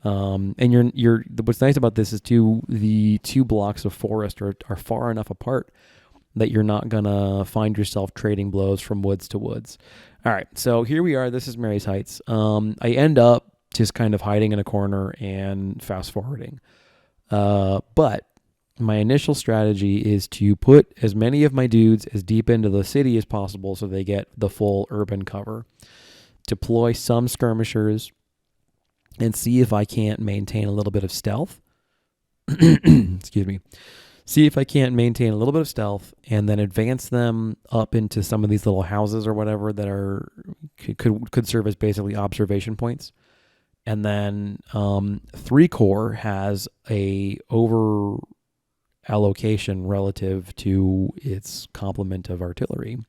And you're what's nice about this is the two blocks of forest are far enough apart that you're not gonna find yourself trading blows from woods to woods. All right, so here we are. This is Mary's Heights. I end up just kind of hiding in a corner and fast forwarding. But my initial strategy is to put as many of my dudes as deep into the city as possible so they get the full urban cover. Deploy some skirmishers and see if I can't maintain a little bit of stealth. Excuse me. See if I can't maintain a little bit of stealth and then advance them up into some of these little houses or whatever that could serve as basically observation points. And then 3 Corps has a over allocation relative to its complement of artillery.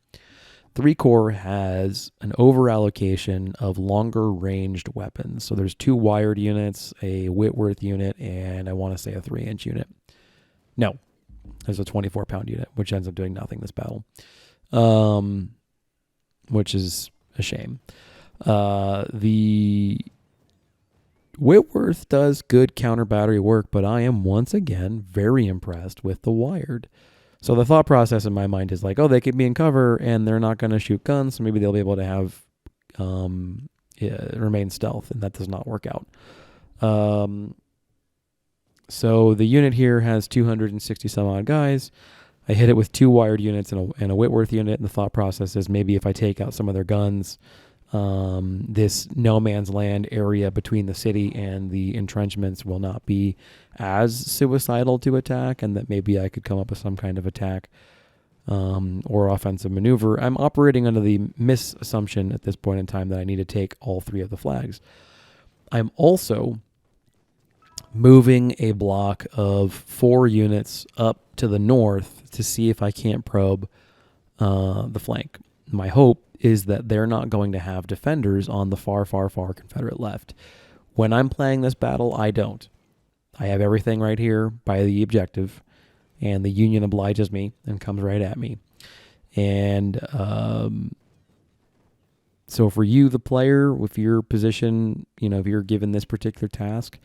3 Corps has an over allocation of longer ranged weapons. So there's 2 wired units, a Whitworth unit, and I want to say a 3-inch unit. No, there's a 24-pound unit, which ends up doing nothing this battle, which is a shame. The Whitworth does good counter battery work, but I am once again very impressed with the wired. So the thought process in my mind is like, oh, they could be in cover and they're not going to shoot guns, so maybe they'll be able to have remain stealth, and that does not work out. So the unit here has 260 some odd guys. I hit it with 2 wired units and a Whitworth unit, and the thought process is maybe if I take out some of their guns, this no man's land area between the city and the entrenchments will not be as suicidal to attack, and that maybe I could come up with some kind of attack or offensive maneuver. I'm operating under the misassumption at this point in time that I need to take all 3 of the flags. I'm also moving a block of 4 units up to the north to see if I can't probe the flank. My hope is that they're not going to have defenders on the far, far, far Confederate left. When I'm playing this battle, I don't. I have everything right here by the objective, and the Union obliges me and comes right at me. And so for you, the player, with your position, if you're given this particular task,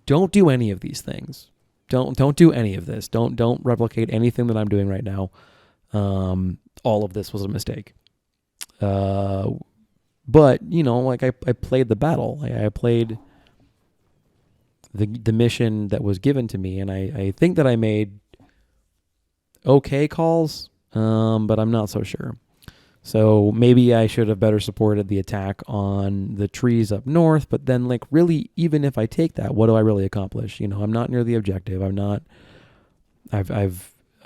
don't do any of these things. Don't do any of this. Don't replicate anything that I'm doing right now. All of this was a mistake. But I played the battle. I played the mission that was given to me, and I think that I made okay calls, but I'm not so sure. So maybe I should have better supported the attack on the trees up north, but then really, even if I take that, what do I really accomplish? I'm not near the objective. I'm not, I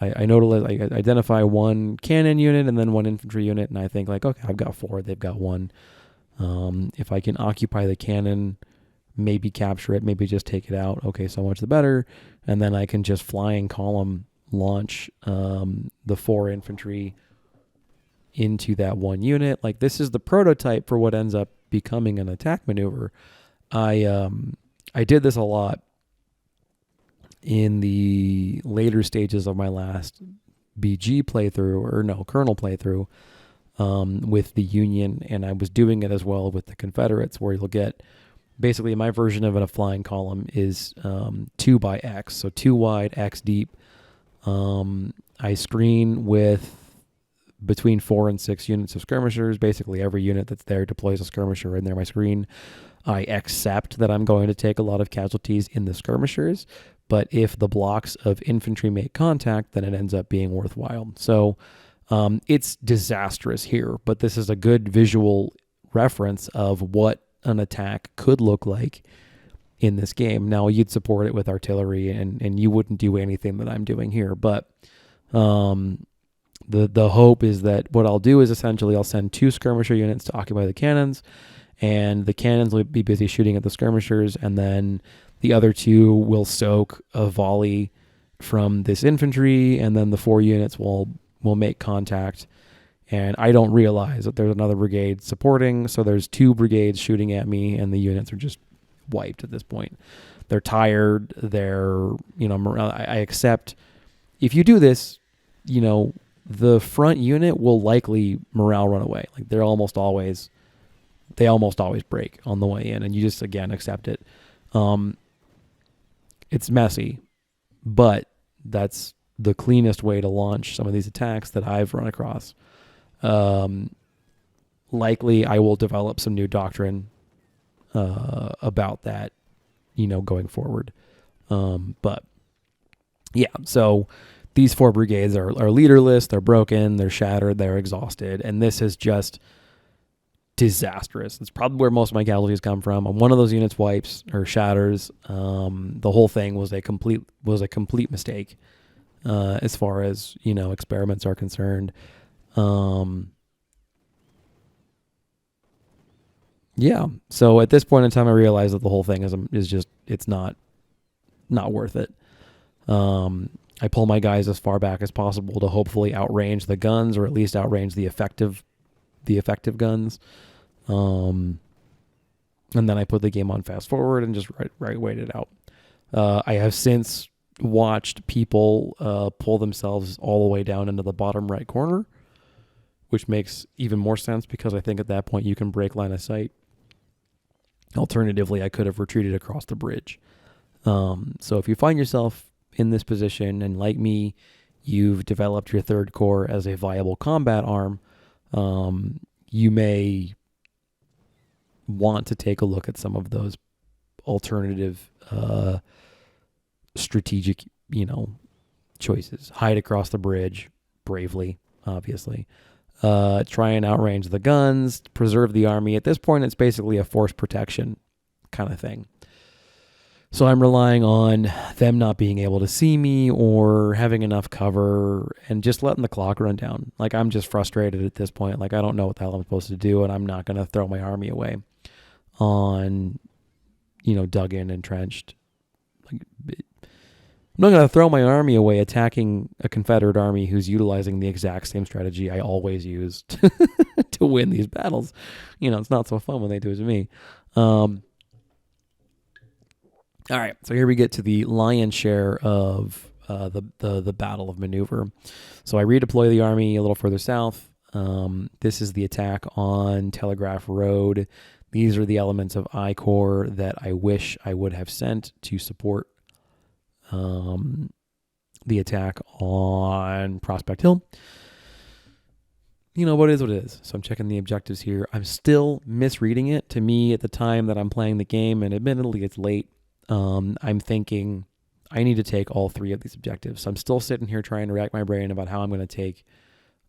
identify 1 cannon unit and then 1 infantry unit, and I think okay, I've got 4, they've got 1. If I can occupy the cannon, maybe capture it, maybe just take it out, okay, so much the better. And then I can just flying column launch the 4 infantry into that 1 unit. This is the prototype for what ends up becoming an attack maneuver. I did this a lot in the later stages of my last BG playthrough, Colonel playthrough, with the Union, and I was doing it as well with the Confederates, where you'll get basically my version of a flying column is 2 by X, so 2 wide, X deep, I screen with between 4 and 6 units of skirmishers. Basically, every unit that's there deploys a skirmisher in there. My screen. I accept that I'm going to take a lot of casualties in the skirmishers, but if the blocks of infantry make contact, then it ends up being worthwhile. So it's disastrous here, but this is a good visual reference of what an attack could look like in this game. Now, you'd support it with artillery, and you wouldn't do anything that I'm doing here, but the hope is that what I'll do is essentially I'll send 2 skirmisher units to occupy the cannons, and the cannons will be busy shooting at the skirmishers, and then the other 2 will soak a volley from this infantry, and then the 4 units will make contact. And I don't realize that there's another brigade supporting, so there's 2 brigades shooting at me, and the units are just wiped at this point. They're tired. They're, I accept if you do this, the front unit will likely morale run away. Like they almost always break on the way in, and you just, again, accept it. It's messy, but that's the cleanest way to launch some of these attacks that I've run across. Likely I will develop some new doctrine about that, going forward. But yeah, so these 4 brigades are leaderless, they're broken, they're shattered, they're exhausted, and this is just disastrous. It's probably where most of my casualties come from. One of those units wipes or shatters. The whole thing was a complete mistake as far as experiments are concerned. Yeah. So at this point in time, I realized that the whole thing is just it's not worth it. I pull my guys as far back as possible to hopefully outrange the guns, or at least outrange the effective guns. And then I put the game on fast forward and just wait it out. I have since watched people pull themselves all the way down into the bottom right corner, which makes even more sense because I think at that point you can break line of sight. Alternatively, I could have retreated across the bridge. So if you find yourself in this position, and like me, you've developed your 3rd Corps as a viable combat arm, you may want to take a look at some of those alternative strategic, choices. Hide across the bridge bravely, obviously. Try and outrange the guns, preserve the army. At this point, it's basically a force protection kind of thing. So I'm relying on them not being able to see me or having enough cover and just letting the clock run down. Like, I'm just frustrated at this point. Like, I don't know what the hell I'm supposed to do, and I'm not going to throw my army away on, dug in, entrenched. Like, I'm not going to throw my army away attacking a Confederate army who's utilizing the exact same strategy I always used to win these battles. It's not so fun when they do it to me. All right, so here we get to the lion's share of the battle of maneuver. So I redeploy the army a little further south. This is the attack on Telegraph Road. These are the elements of I Corps that I wish I would have sent to support the attack on Prospect Hill. What it is what it is. So I'm checking the objectives here. I'm still misreading it. To me, at the time that I'm playing the game, and admittedly it's late, I'm thinking I need to take all 3 of these objectives. So I'm still sitting here trying to rack my brain about how I'm going to take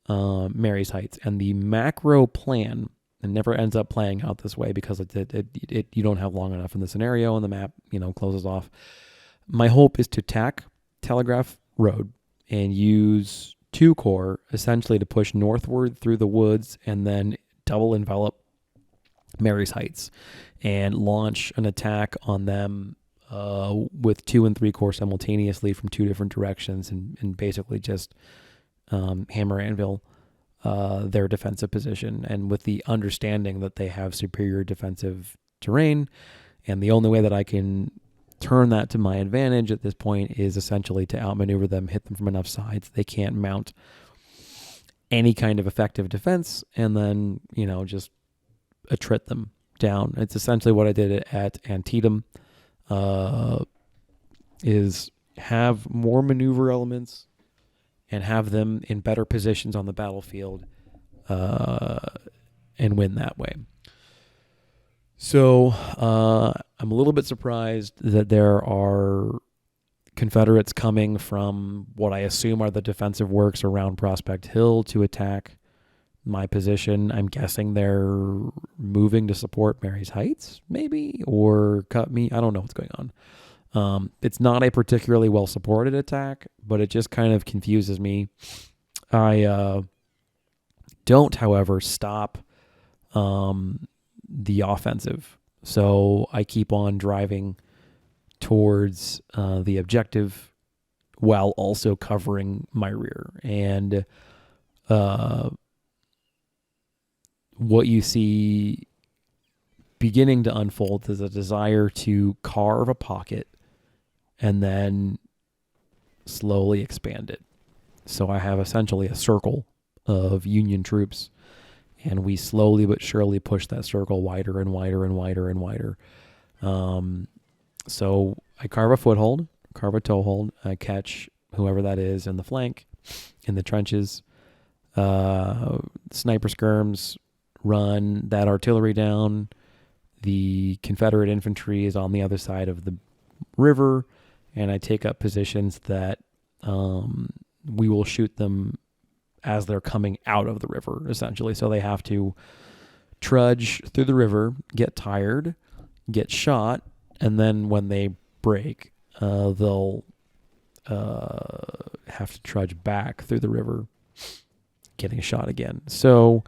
Mary's Heights. And the macro plan, and never ends up playing out this way because you don't have long enough in the scenario and the map, closes off. My hope is to attack Telegraph Road and use 2 Corps essentially to push northward through the woods and then double envelop Mary's Heights and launch an attack on them with 2 and 3 Corps simultaneously from 2 different directions and basically just hammer anvil their defensive position, and with the understanding that they have superior defensive terrain. And the only way that I can turn that to my advantage at this point is essentially to outmaneuver them, hit them from enough sides they can't mount any kind of effective defense, and then, just attrit them down. It's essentially what I did at Antietam, is have more maneuver elements and have them in better positions on the battlefield, and win that way. So I'm a little bit surprised that there are Confederates coming from what I assume are the defensive works around Prospect Hill to attack my position. I'm guessing they're moving to support Mary's Heights, maybe, or cut me. I don't know what's going on. It's not a particularly well-supported attack, but it just kind of confuses me. I don't, however, stop the offensive. So I keep on driving towards the objective while also covering my rear. And what you see beginning to unfold is a desire to carve a pocket and then slowly expand it. So I have essentially a circle of Union troops, and we slowly but surely push that circle wider and wider and wider and wider. So I carve a foothold, carve a toehold, I catch whoever that is in the flank, in the trenches. Sniper skirms, run that artillery down. The Confederate infantry is on the other side of the river, and I take up positions that we will shoot them as they're coming out of the river, essentially. So they have to trudge through the river, get tired, get shot, and then when they break, they'll have to trudge back through the river, getting shot again. So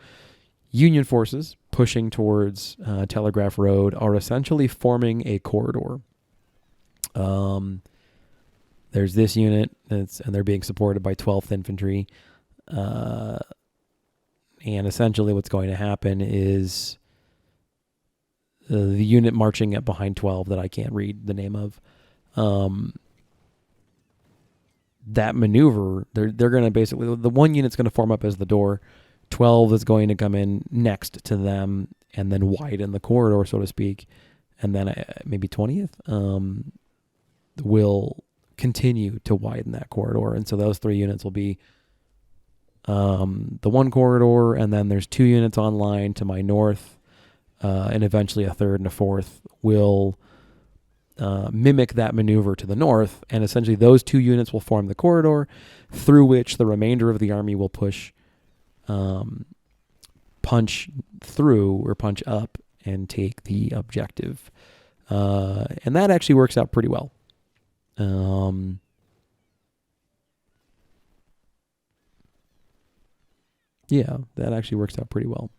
Union forces pushing towards Telegraph Road are essentially forming a corridor. There's this unit, and they're being supported by 12th Infantry. And essentially what's going to happen is the unit marching up behind 12 that I can't read the name of, that maneuver, they're going to basically, the one unit's going to form up as the door, 12 is going to come in next to them and then widen the corridor, so to speak, and then maybe 20th will continue to widen that corridor. And so those three units will be the one corridor, and then there's two units online to my north, and eventually a third and a fourth will mimic that maneuver to the north, and essentially those two units will form the corridor through which the remainder of the army will punch through or punch up and take the objective. And that actually works out pretty well. Yeah, that actually works out pretty well.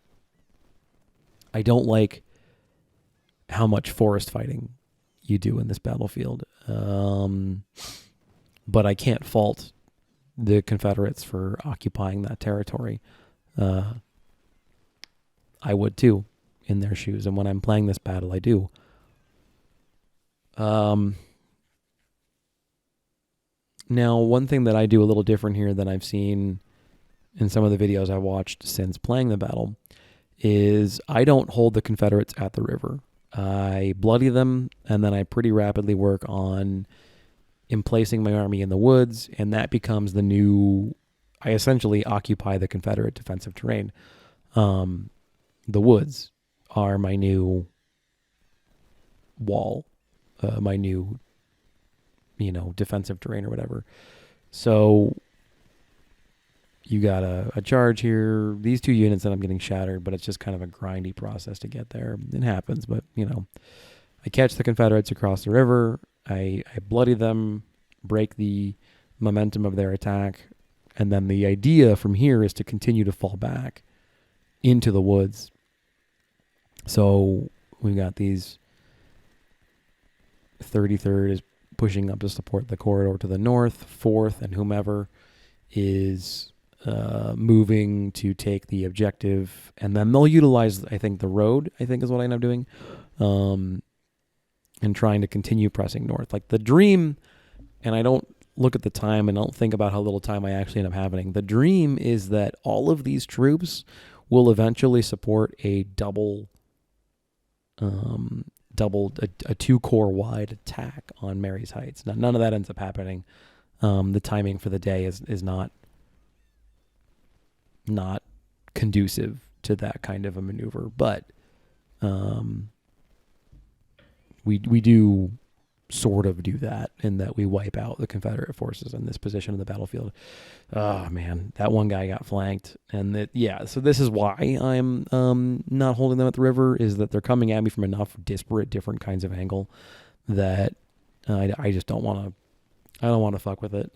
I don't like how much forest fighting you do in this battlefield. But I can't fault the Confederates for occupying that territory. I would too, in their shoes. And when I'm playing this battle, I do. Now, one thing that I do a little different here than I've seen in some of the videos I watched since playing the battle is I don't hold the Confederates at the river. I bloody them, and then I pretty rapidly work on emplacing my army in the woods, and that becomes the new... I essentially occupy the Confederate defensive terrain. The woods are my new wall, my new, defensive terrain or whatever. So you got a charge here. These two units that I'm getting shattered, but it's just kind of a grindy process to get there. It happens, but, I catch the Confederates across the river. I bloody them, break the momentum of their attack, and then the idea from here is to continue to fall back into the woods. So we've got these 33rd is pushing up to support the corridor to the north. 4th and whomever is moving to take the objective. And then they'll utilize, I think, the road, I think is what I end up doing, and trying to continue pressing north. Like the dream, and I don't look at the time and don't think about how little time I actually end up having. The dream is that all of these troops will eventually support a a 2-corps wide attack on Mary's Heights. Now, none of that ends up happening. The timing for the day is not not conducive to that kind of a maneuver. But we do sort of do that in that we wipe out the Confederate forces in this position of the battlefield. Oh man, that one guy got flanked, and so this is why I'm not holding them at the river, is that they're coming at me from enough disparate different kinds of angle that I just don't want to. I don't want to fuck with it.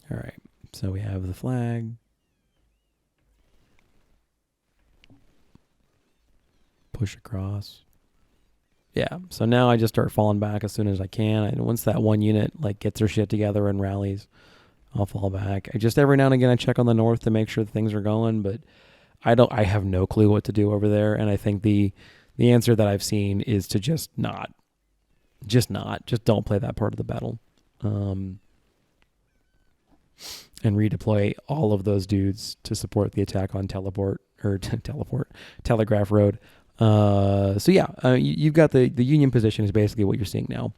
All right, so we have the flag. Push across. Yeah, so now I just start falling back as soon as I can. And once that one unit like gets their shit together and rallies, I'll fall back. I just every now and again I check on the north to make sure that things are going, but I have no clue what to do over there. And I think the answer that I've seen is to just don't play that part of the battle. And redeploy all of those dudes to support the attack on Telegraph Road. You've got the Union position is basically what you're seeing now.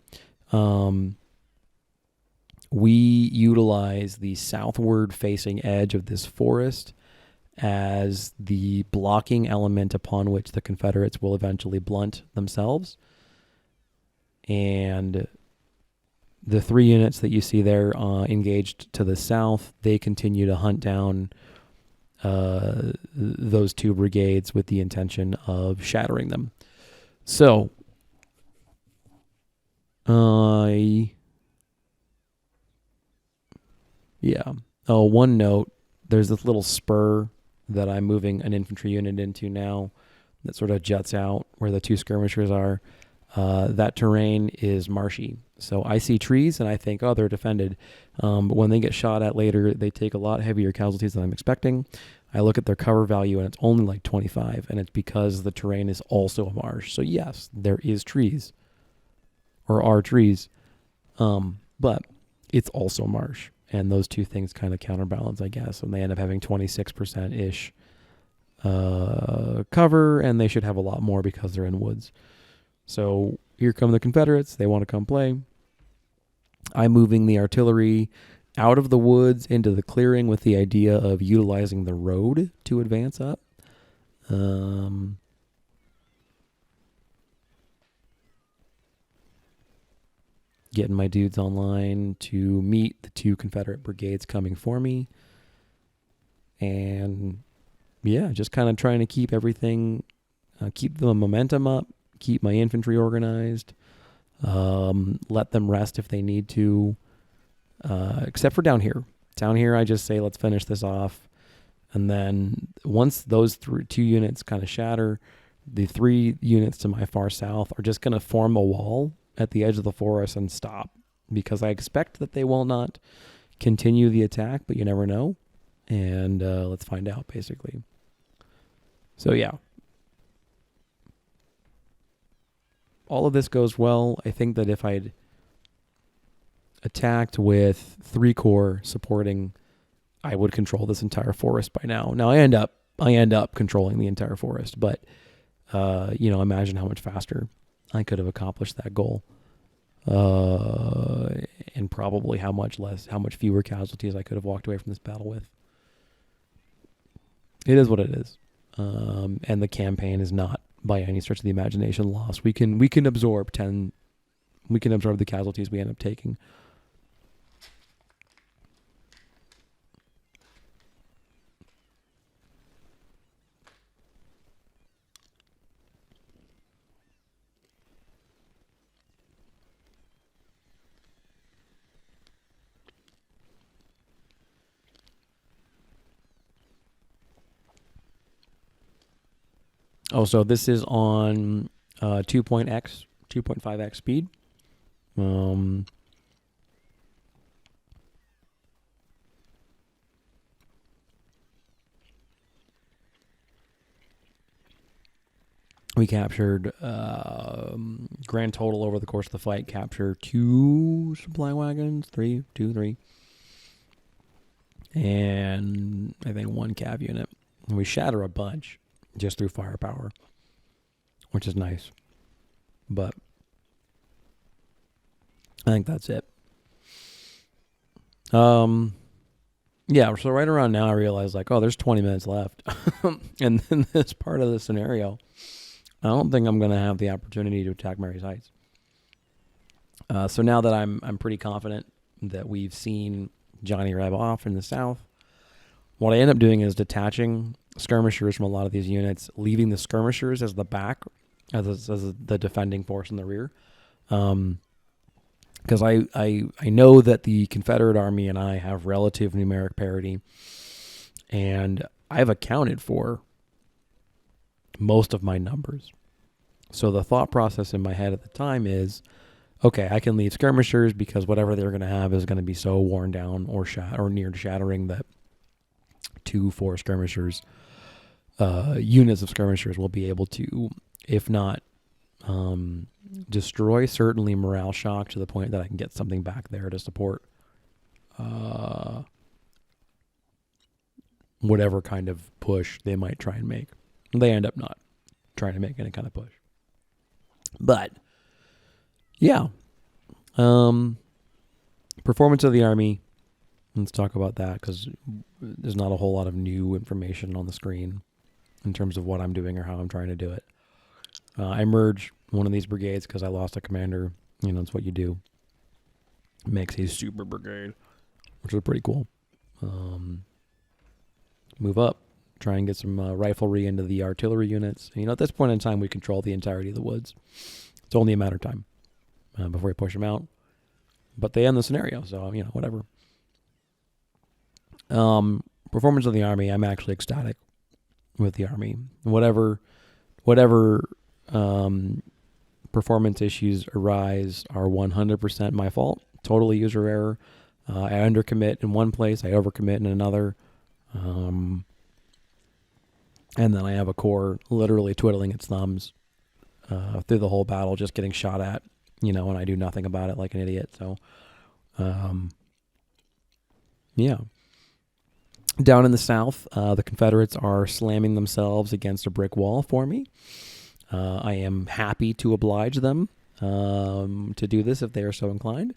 We utilize the southward facing edge of this forest as the blocking element upon which the Confederates will eventually blunt themselves. And the 3 units that you see there engaged to the south, they continue to hunt down those 2 brigades with the intention of shattering them. So, one note, there's this little spur that I'm moving an infantry unit into now that sort of juts out where the 2 skirmishers are. That terrain is marshy. So I see trees and I think, oh, they're defended. But when they get shot at later, they take a lot heavier casualties than I'm expecting. I look at their cover value and it's only like 25, and it's because the terrain is also a marsh. So yes, there is trees, or are trees, but it's also marsh. And those 2 things kind of counterbalance, I guess, and they end up having 26%-ish cover, and they should have a lot more because they're in woods. So here come the Confederates. They want to come play. I'm moving the artillery out of the woods into the clearing with the idea of utilizing the road to advance up. Getting my dudes online to meet the 2 Confederate brigades coming for me. And just kind of trying to keep everything, keep the momentum up, keep my infantry organized, let them rest if they need to, except for down here. Down here, I just say, let's finish this off. And then once those 2 units kind of shatter, the 3 units to my far south are just going to form a wall at the edge of the forest and stop, because I expect that they will not continue the attack, but you never know. And let's find out, basically. So, all of this goes well. I think that if I'd attacked with 3 corps supporting, I would control this entire forest by now. Now I end up controlling the entire forest, but imagine how much faster I could have accomplished that goal, and probably how much fewer casualties I could have walked away from this battle with. It is what it is, and the campaign is not by any stretch of the imagination lost. We can absorb the casualties we end up taking. Oh, so this is on 2.5x speed. We captured, grand total over the course of the fight, capture 2 supply wagons, 3, and I think 1 cav unit. And we shatter a bunch. just through firepower, which is nice. But I think that's it. Yeah, so right around now I realize like, oh, there's 20 minutes left. And then this part of the scenario, I don't think I'm going to have the opportunity to attack Mary's Heights. So now that I'm pretty confident that we've seen Johnny Reb off in the south, what I end up doing is detaching skirmishers from a lot of these units, leaving the skirmishers as the back, as the defending force in the rear. Because I know that the Confederate Army and I have relative numeric parity, and I've accounted for most of my numbers. So the thought process in my head at the time is, okay, I can leave skirmishers because whatever they're going to have is going to be so worn down or near shattering that 2-4 skirmishers, units of skirmishers will be able to, if not destroy, certainly morale shock to the point that I can get something back there to support whatever kind of push they might try and make. They end up not trying to make any kind of push. But yeah, performance of the Army. Let's talk about that because there's not a whole lot of new information on the screen in terms of what I'm doing or how I'm trying to do it. I merge one of these brigades because I lost a commander. You know, it's what you do. Makes a super brigade, which is pretty cool. Move up, try and get some riflery into the artillery units. You know, at this point in time, we control the entirety of the woods. It's only a matter of time before we push them out. But they end the scenario, so, you know, whatever. Performance of the Army, I'm actually ecstatic with the Army. Whatever performance issues arise are 100% my fault. Totally user error. I undercommit in one place, I overcommit in another. And then I have a corps literally twiddling its thumbs through the whole battle, just getting shot at, you know, and I do nothing about it like an idiot. So, yeah. Down in the south, the Confederates are slamming themselves against a brick wall for me. I am happy to oblige them to do this if they are so inclined.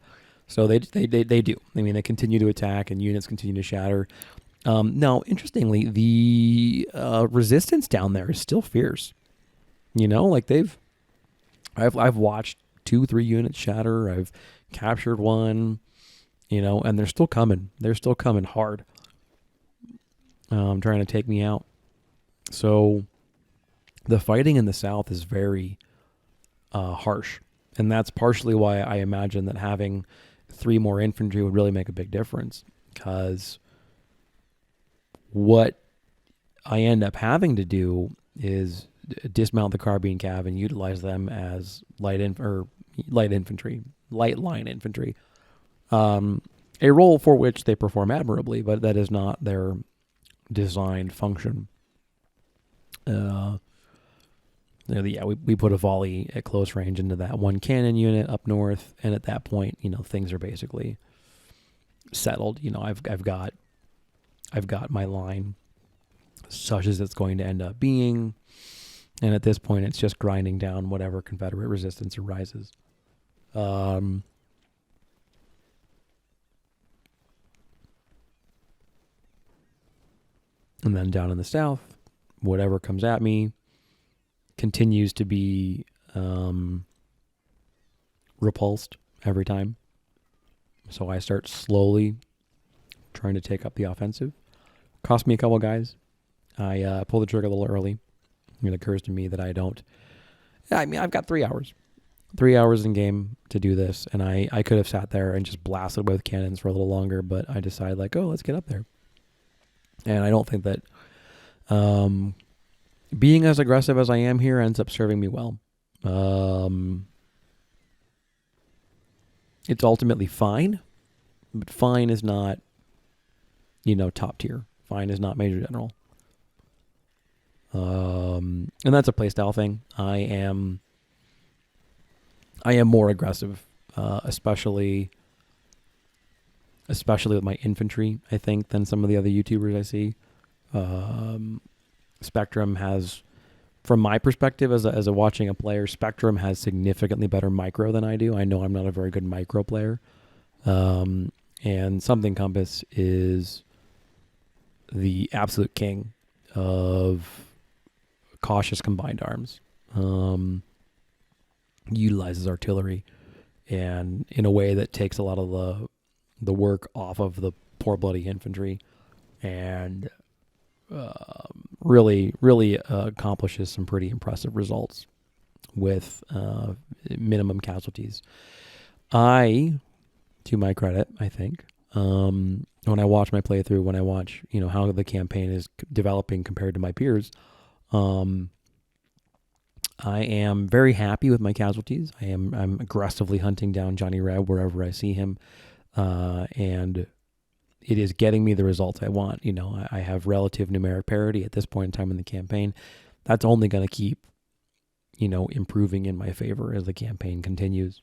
So they do. I mean, they continue to attack and units continue to shatter. Now, interestingly, the resistance down there is still fierce. You know, like I've watched 2-3 units shatter. I've captured one, you know, and they're still coming. They're still coming hard. Trying to take me out. So the fighting in the south is very harsh. And that's partially why I imagine that having 3 more infantry would really make a big difference. Because what I end up having to do is dismount the carbine cav and utilize them as light line infantry. A role for which they perform admirably, but that is not their designed function. We put a volley at close range into that one cannon unit up north, and at that point, you know, things are basically settled. You know, I've got my line such as it's going to end up being, and at this point, it's just grinding down whatever Confederate resistance arises. And then down in the south, whatever comes at me continues to be repulsed every time. So I start slowly trying to take up the offensive. Cost me a couple guys. I pull the trigger a little early. It occurs to me that I don't. I mean, I've got 3 hours. 3 hours in game to do this, and I could have sat there and just blasted with cannons for a little longer, but I decided, like, oh, let's get up there. And I don't think that being as aggressive as I am here ends up serving me well. It's ultimately fine, but fine is not, you know, top tier. Fine is not Major General. And that's a playstyle thing. I am more aggressive, especially with my infantry, I think, than some of the other YouTubers I see. Spectrum has, from my perspective as a watching a player, Spectrum has significantly better micro than I do. I know I'm not a very good micro player. And Something Compass is the absolute king of cautious combined arms. Utilizes artillery, and in a way that takes a lot of the work off of the poor bloody infantry, and really accomplishes some pretty impressive results with minimum casualties. To my credit, I think, when I watch my playthrough, when I watch, how the campaign is developing compared to my peers, I am very happy with my casualties. I'm aggressively hunting down Johnny Reb wherever I see him, and it is getting me the results I want. I have relative numeric parity at this point in time in the campaign. That's only going to keep, improving in my favor as the campaign continues.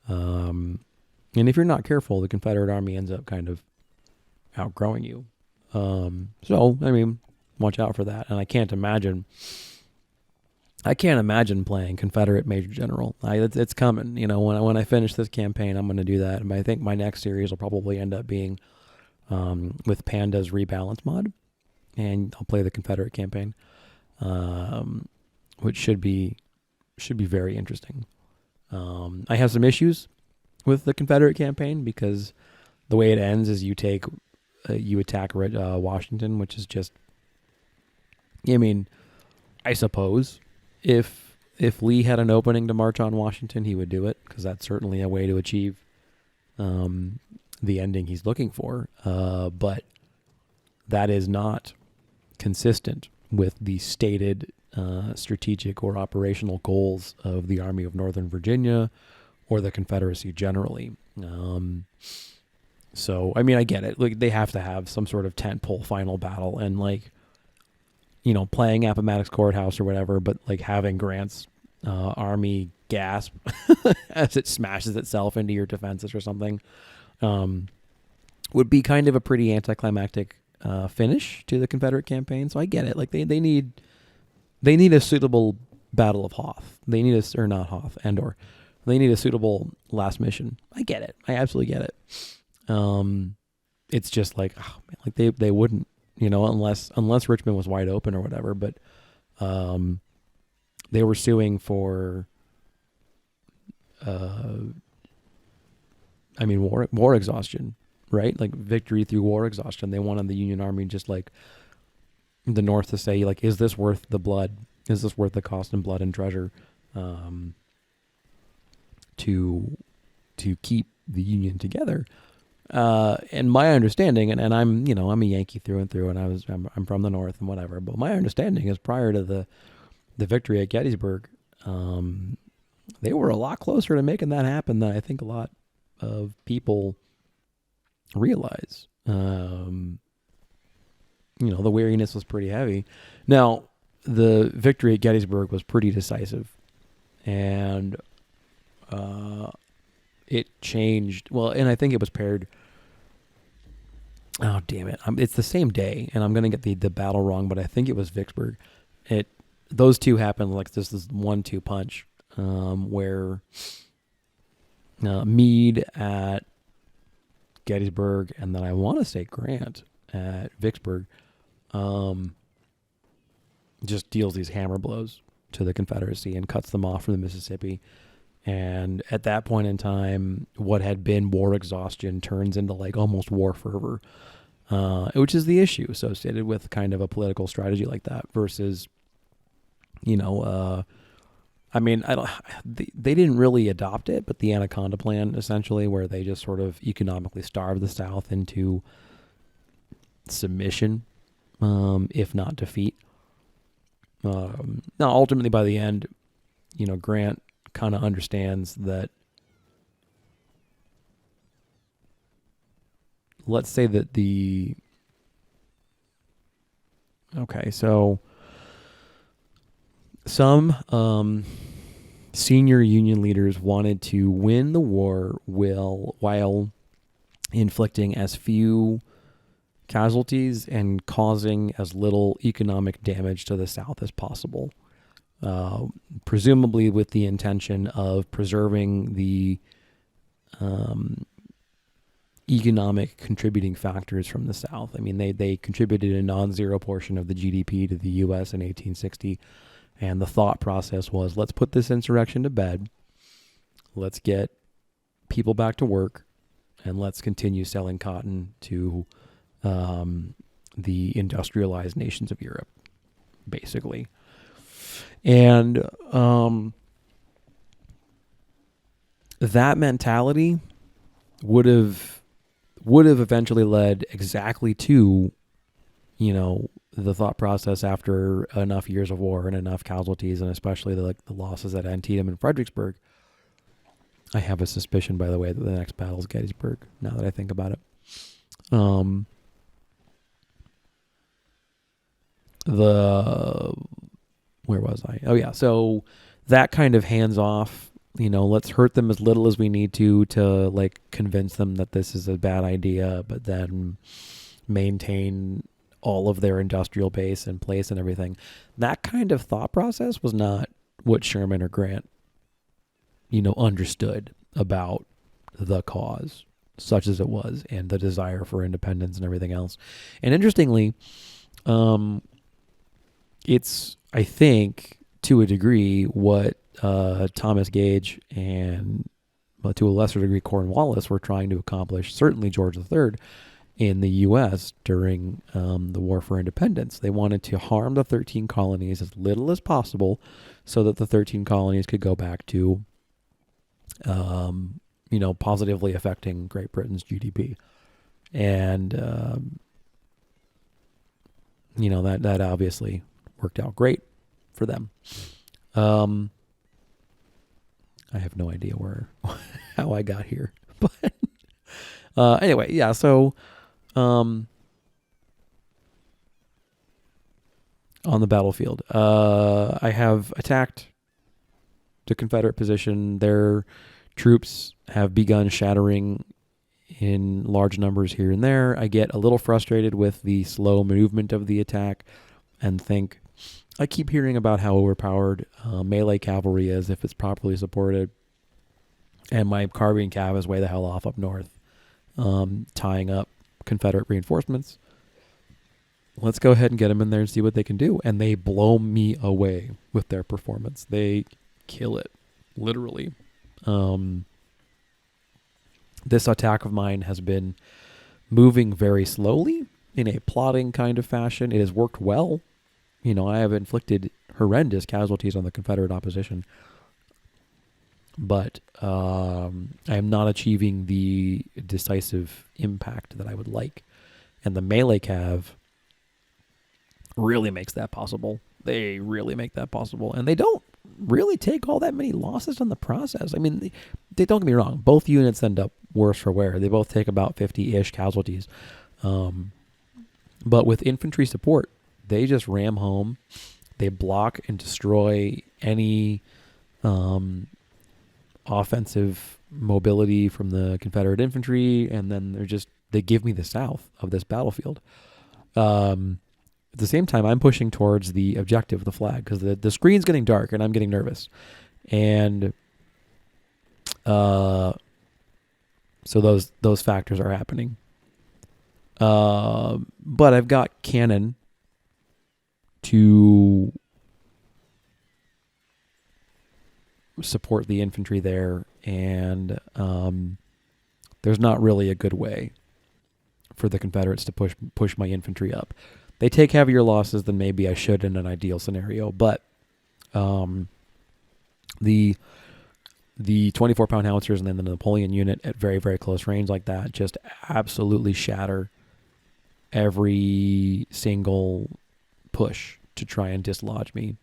And if you're not careful, the Confederate Army ends up kind of outgrowing you. So, watch out for that. And I can't imagine playing Confederate Major General. It's coming. When I finish this campaign, I'm going to do that. And I think my next series will probably end up being with Panda's rebalance mod, and I'll play the Confederate campaign, which should be very interesting. I have some issues with the Confederate campaign because the way it ends is you attack Washington, which is just, I suppose if Lee had an opening to march on Washington, he would do it, because that's certainly a way to achieve the ending he's looking for. But that is not consistent with the stated strategic or operational goals of the Army of Northern Virginia or the Confederacy generally. So, I get it. Like, they have to have some sort of tentpole final battle, and playing Appomattox Courthouse or whatever, but having Grant's army gasp as it smashes itself into your defenses or something would be kind of a pretty anticlimactic finish to the Confederate campaign. So I get it. They need a suitable Battle of Hoth. They need they need a suitable last mission. I get it. I absolutely get it. It's just they wouldn't, unless Richmond was wide open or whatever, but they were suing for war exhaustion, right? Victory through war exhaustion. They wanted the Union Army, just like the North, to say, is this worth the blood? Is this worth the cost in blood and treasure to keep the Union together? And my understanding, and I'm a Yankee through and through, and I'm from the North and whatever, but my understanding is prior to the victory at Gettysburg, they were a lot closer to making that happen than I think a lot of people realize. The weariness was pretty heavy. Now, the victory at Gettysburg was pretty decisive, and it changed. Well, and I think it was paired. Oh, damn it. It's the same day, and I'm going to get the battle wrong, but I think it was Vicksburg. Those two happened like this 1-2 punch, where Meade at Gettysburg, and then I want to say Grant at Vicksburg, just deals these hammer blows to the Confederacy and cuts them off from the Mississippi. And at that point in time, what had been war exhaustion turns into almost war fervor, which is the issue associated with kind of a political strategy like that versus, they didn't really adopt it, but the Anaconda Plan, essentially, where they just sort of economically starved the South into submission, if not defeat. Now, ultimately, by the end, Grant kind of understands that, let's say that so some senior Union leaders wanted to win the war while inflicting as few casualties and causing as little economic damage to the South as possible, presumably with the intention of preserving the economic contributing factors from the South. I mean, they contributed a non-zero portion of the GDP to the U.S. in 1860, and the thought process was, let's put this insurrection to bed, let's get people back to work, and let's continue selling cotton to the industrialized nations of Europe, basically. And that mentality would have eventually led exactly to, the thought process after enough years of war and enough casualties, and especially the losses at Antietam and Fredericksburg. I have a suspicion, by the way, that the next battle is Gettysburg, now that I think about it. Where was I? Oh yeah. So that kind of hands off, let's hurt them as little as we need to like convince them that this is a bad idea, but then maintain all of their industrial base in place and everything. That kind of thought process was not what Sherman or Grant, understood about the cause, such as it was, and the desire for independence and everything else. And interestingly, it's, I think, to a degree, what Thomas Gage and, to a lesser degree, Cornwallis were trying to accomplish, certainly George III, in the U.S. during the War for Independence. They wanted to harm the 13 colonies as little as possible so that the 13 colonies could go back to, positively affecting Great Britain's GDP. And, that obviously worked out great for them. I have no idea how I got here, but anyway, yeah. So, on the battlefield, I have attacked the Confederate position. Their troops have begun shattering in large numbers here and there. I get a little frustrated with the slow movement of the attack and think, I keep hearing about how overpowered melee cavalry is if it's properly supported. And my carbine cav is way the hell off up north, tying up Confederate reinforcements. Let's go ahead and get them in there and see what they can do. And they blow me away with their performance. They kill it, literally. This attack of mine has been moving very slowly in a plotting kind of fashion. It has worked well. I have inflicted horrendous casualties on the Confederate opposition, but I am not achieving the decisive impact that I would like. And the melee cav really makes that possible. They really make that possible. And they don't really take all that many losses in the process. I mean, they don't get me wrong. Both units end up worse for wear. They both take about 50-ish casualties. But with infantry support, they just ram home. They block and destroy any offensive mobility from the Confederate infantry, and then they give me the south of this battlefield. At the same time, I'm pushing towards the objective of the flag because the screen's getting dark and I'm getting nervous. And so those factors are happening. But I've got cannon to support the infantry there, and there's not really a good way for the Confederates to push my infantry up. They take heavier losses than maybe I should in an ideal scenario, but the 24-pound howitzers and then the Napoleon unit at very, very close range like that just absolutely shatter every single push to try and dislodge me.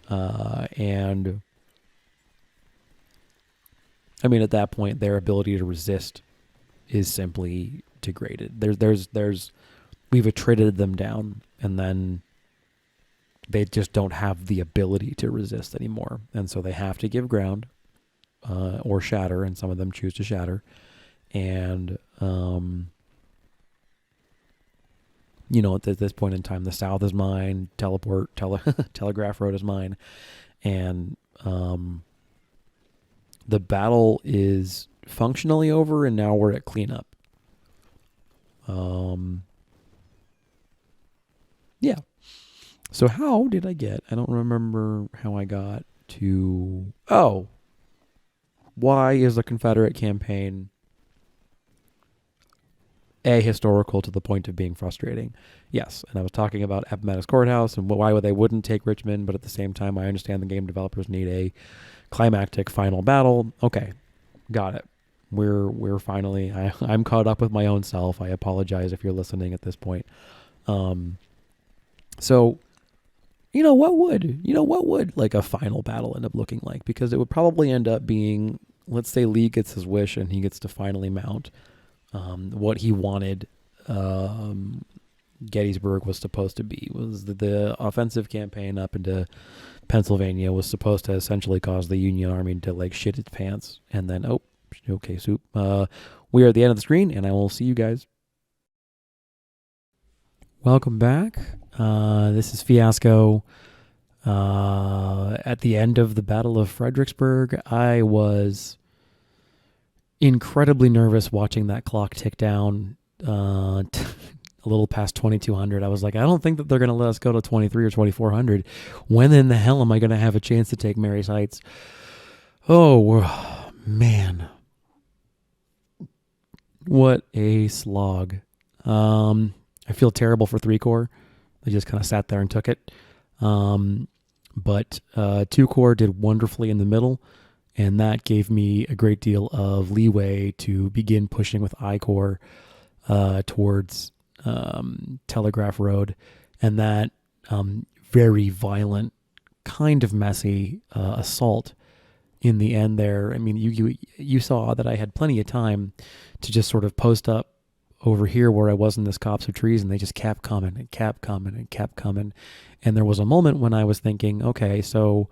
And I mean, at that point, their ability to resist is simply degraded. We've attrited them down, and then they just don't have the ability to resist anymore. And so they have to give ground or shatter, and some of them choose to shatter. And At this point in time, the South is mine. Telegraph Road is mine, and the battle is functionally over, and now we're at cleanup. Yeah. So how did I get? I don't remember how I got to. Oh, why is the Confederate campaign ahistorical to the point of being frustrating? Yes, and I was talking about Appomattox Courthouse and why they wouldn't take Richmond, but at the same time, I understand the game developers need a climactic final battle. Okay, got it. We're finally. I'm caught up with my own self. I apologize if you're listening at this point. So, what would like a final battle end up looking like? Because it would probably end up being, let's say Lee gets his wish and he gets to finally mount what he wanted. Gettysburg was supposed to be was the offensive campaign up into Pennsylvania was supposed to essentially cause the Union Army to like shit its pants, and then okay, soup. We are at the end of the screen, and I will see you guys. Welcome back. This is Fiasco. At the end of the Battle of Fredericksburg, I was incredibly nervous watching that clock tick down a little past 2200. I was like, I don't think that they're going to let us go to 23 or 2400. When in the hell am I going to have a chance to take Mary's Heights? Oh, man. What a slog. I feel terrible for 3 Corps. They just kind of sat there and took it. But 2 Corps did wonderfully in the middle, and that gave me a great deal of leeway to begin pushing with I Corps towards Telegraph Road, and that very violent, kind of messy assault in the end there. I mean, you saw that I had plenty of time to just sort of post up over here where I was in this copse of trees, and they just kept coming and kept coming and kept coming. And there was a moment when I was thinking, okay, so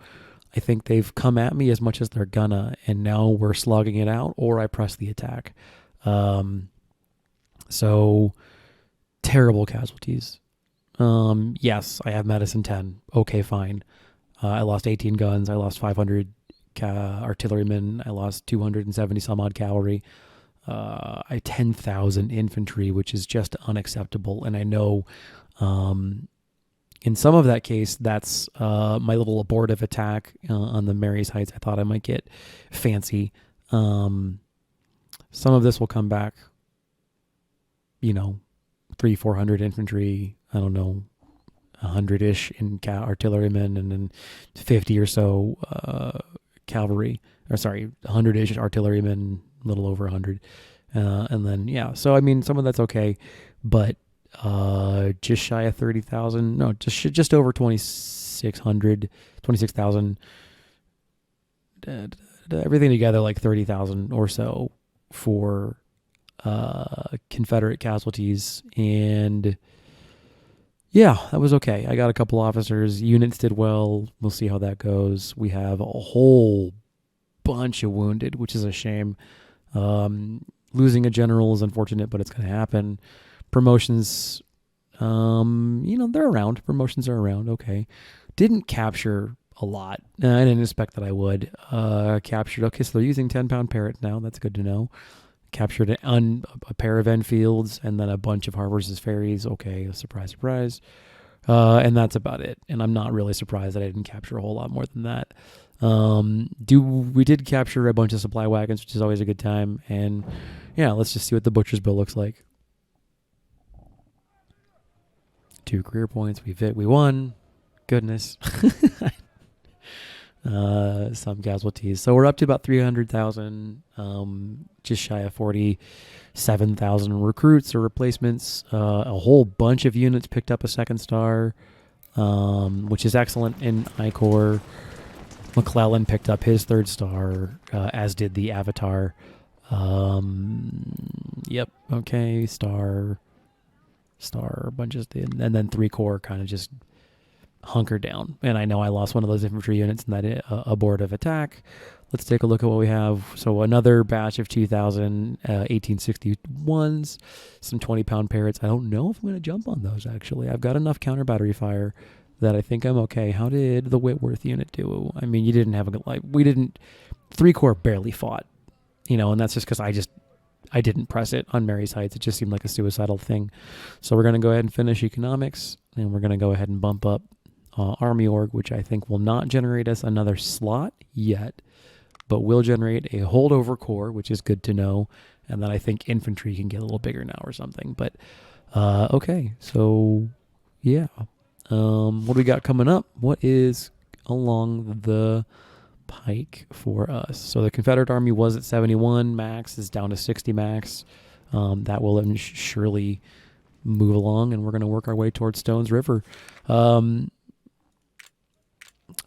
I think they've come at me as much as they're gonna, and now we're slugging it out, or I press the attack. So terrible casualties. Yes, I have medicine 10. Okay, fine. I lost 18 guns. I lost 500 artillerymen. I lost 270 some odd cavalry. I 10,000 infantry, which is just unacceptable. And I know in some of that case, that's my little abortive attack on the Mary's Heights. I thought I might get fancy. Some of this will come back, 300-400 infantry, I don't know, 100-ish in artillerymen, and then 50 or so cavalry, 100-ish artillerymen, a little over 100. And then, so I mean, some of that's okay, but just shy of 30,000, no, just over 26,000, everything together, like 30,000 or so for Confederate casualties. And that was okay. I got a couple officers. Units did well. We'll see how that goes. We have a whole bunch of wounded, which is a shame. Losing a general is unfortunate, but it's going to happen. Promotions, they're around. Promotions are around. Okay. Didn't capture a lot. I didn't expect that I would. Captured. Okay, so they're using 10-pound Parrots now. That's good to know. Captured a pair of Enfields and then a bunch of Harvard's Ferries. Okay, surprise, surprise. And that's about it. And I'm not really surprised that I didn't capture a whole lot more than that. We did capture a bunch of supply wagons, which is always a good time. And let's just see what the Butcher's Bill looks like. 2 career points. We won. Goodness. Some casualties. So we're up to about 300,000, just shy of 47,000 recruits or replacements. A whole bunch of units picked up a 2nd star, which is excellent in I Corps. McClellan picked up his 3rd star, as did the Avatar. Yep. Okay. Star, a bunch of, and then 3 Corps kind of just hunker down. And I know I lost one of those infantry units in that abortive attack. Let's take a look at what we have. So another batch of 2,000 1861s, some 20-pound parrots. I don't know if I'm going to jump on those, actually. I've got enough counter battery fire that I think I'm okay. How did the Whitworth unit do? I mean, you didn't have a good life. We didn't. 3 Corps barely fought, and that's just because I didn't press it on Mary's Heights. It just seemed like a suicidal thing. So we're going to go ahead and finish economics, and we're going to go ahead and bump up Army Org, which I think will not generate us another slot yet, but will generate a holdover corps, which is good to know. And then I think infantry can get a little bigger now or something. But, okay, so, yeah. What do we got coming up? What is along the pike for us? So the Confederate Army was at 71 max, is down to 60 max. That will surely move along, and we're going to work our way towards Stones River.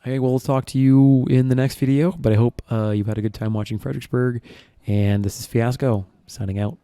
I will talk to you in the next video, but I hope you've had a good time watching Fredericksburg, and this is Fiasco, signing out.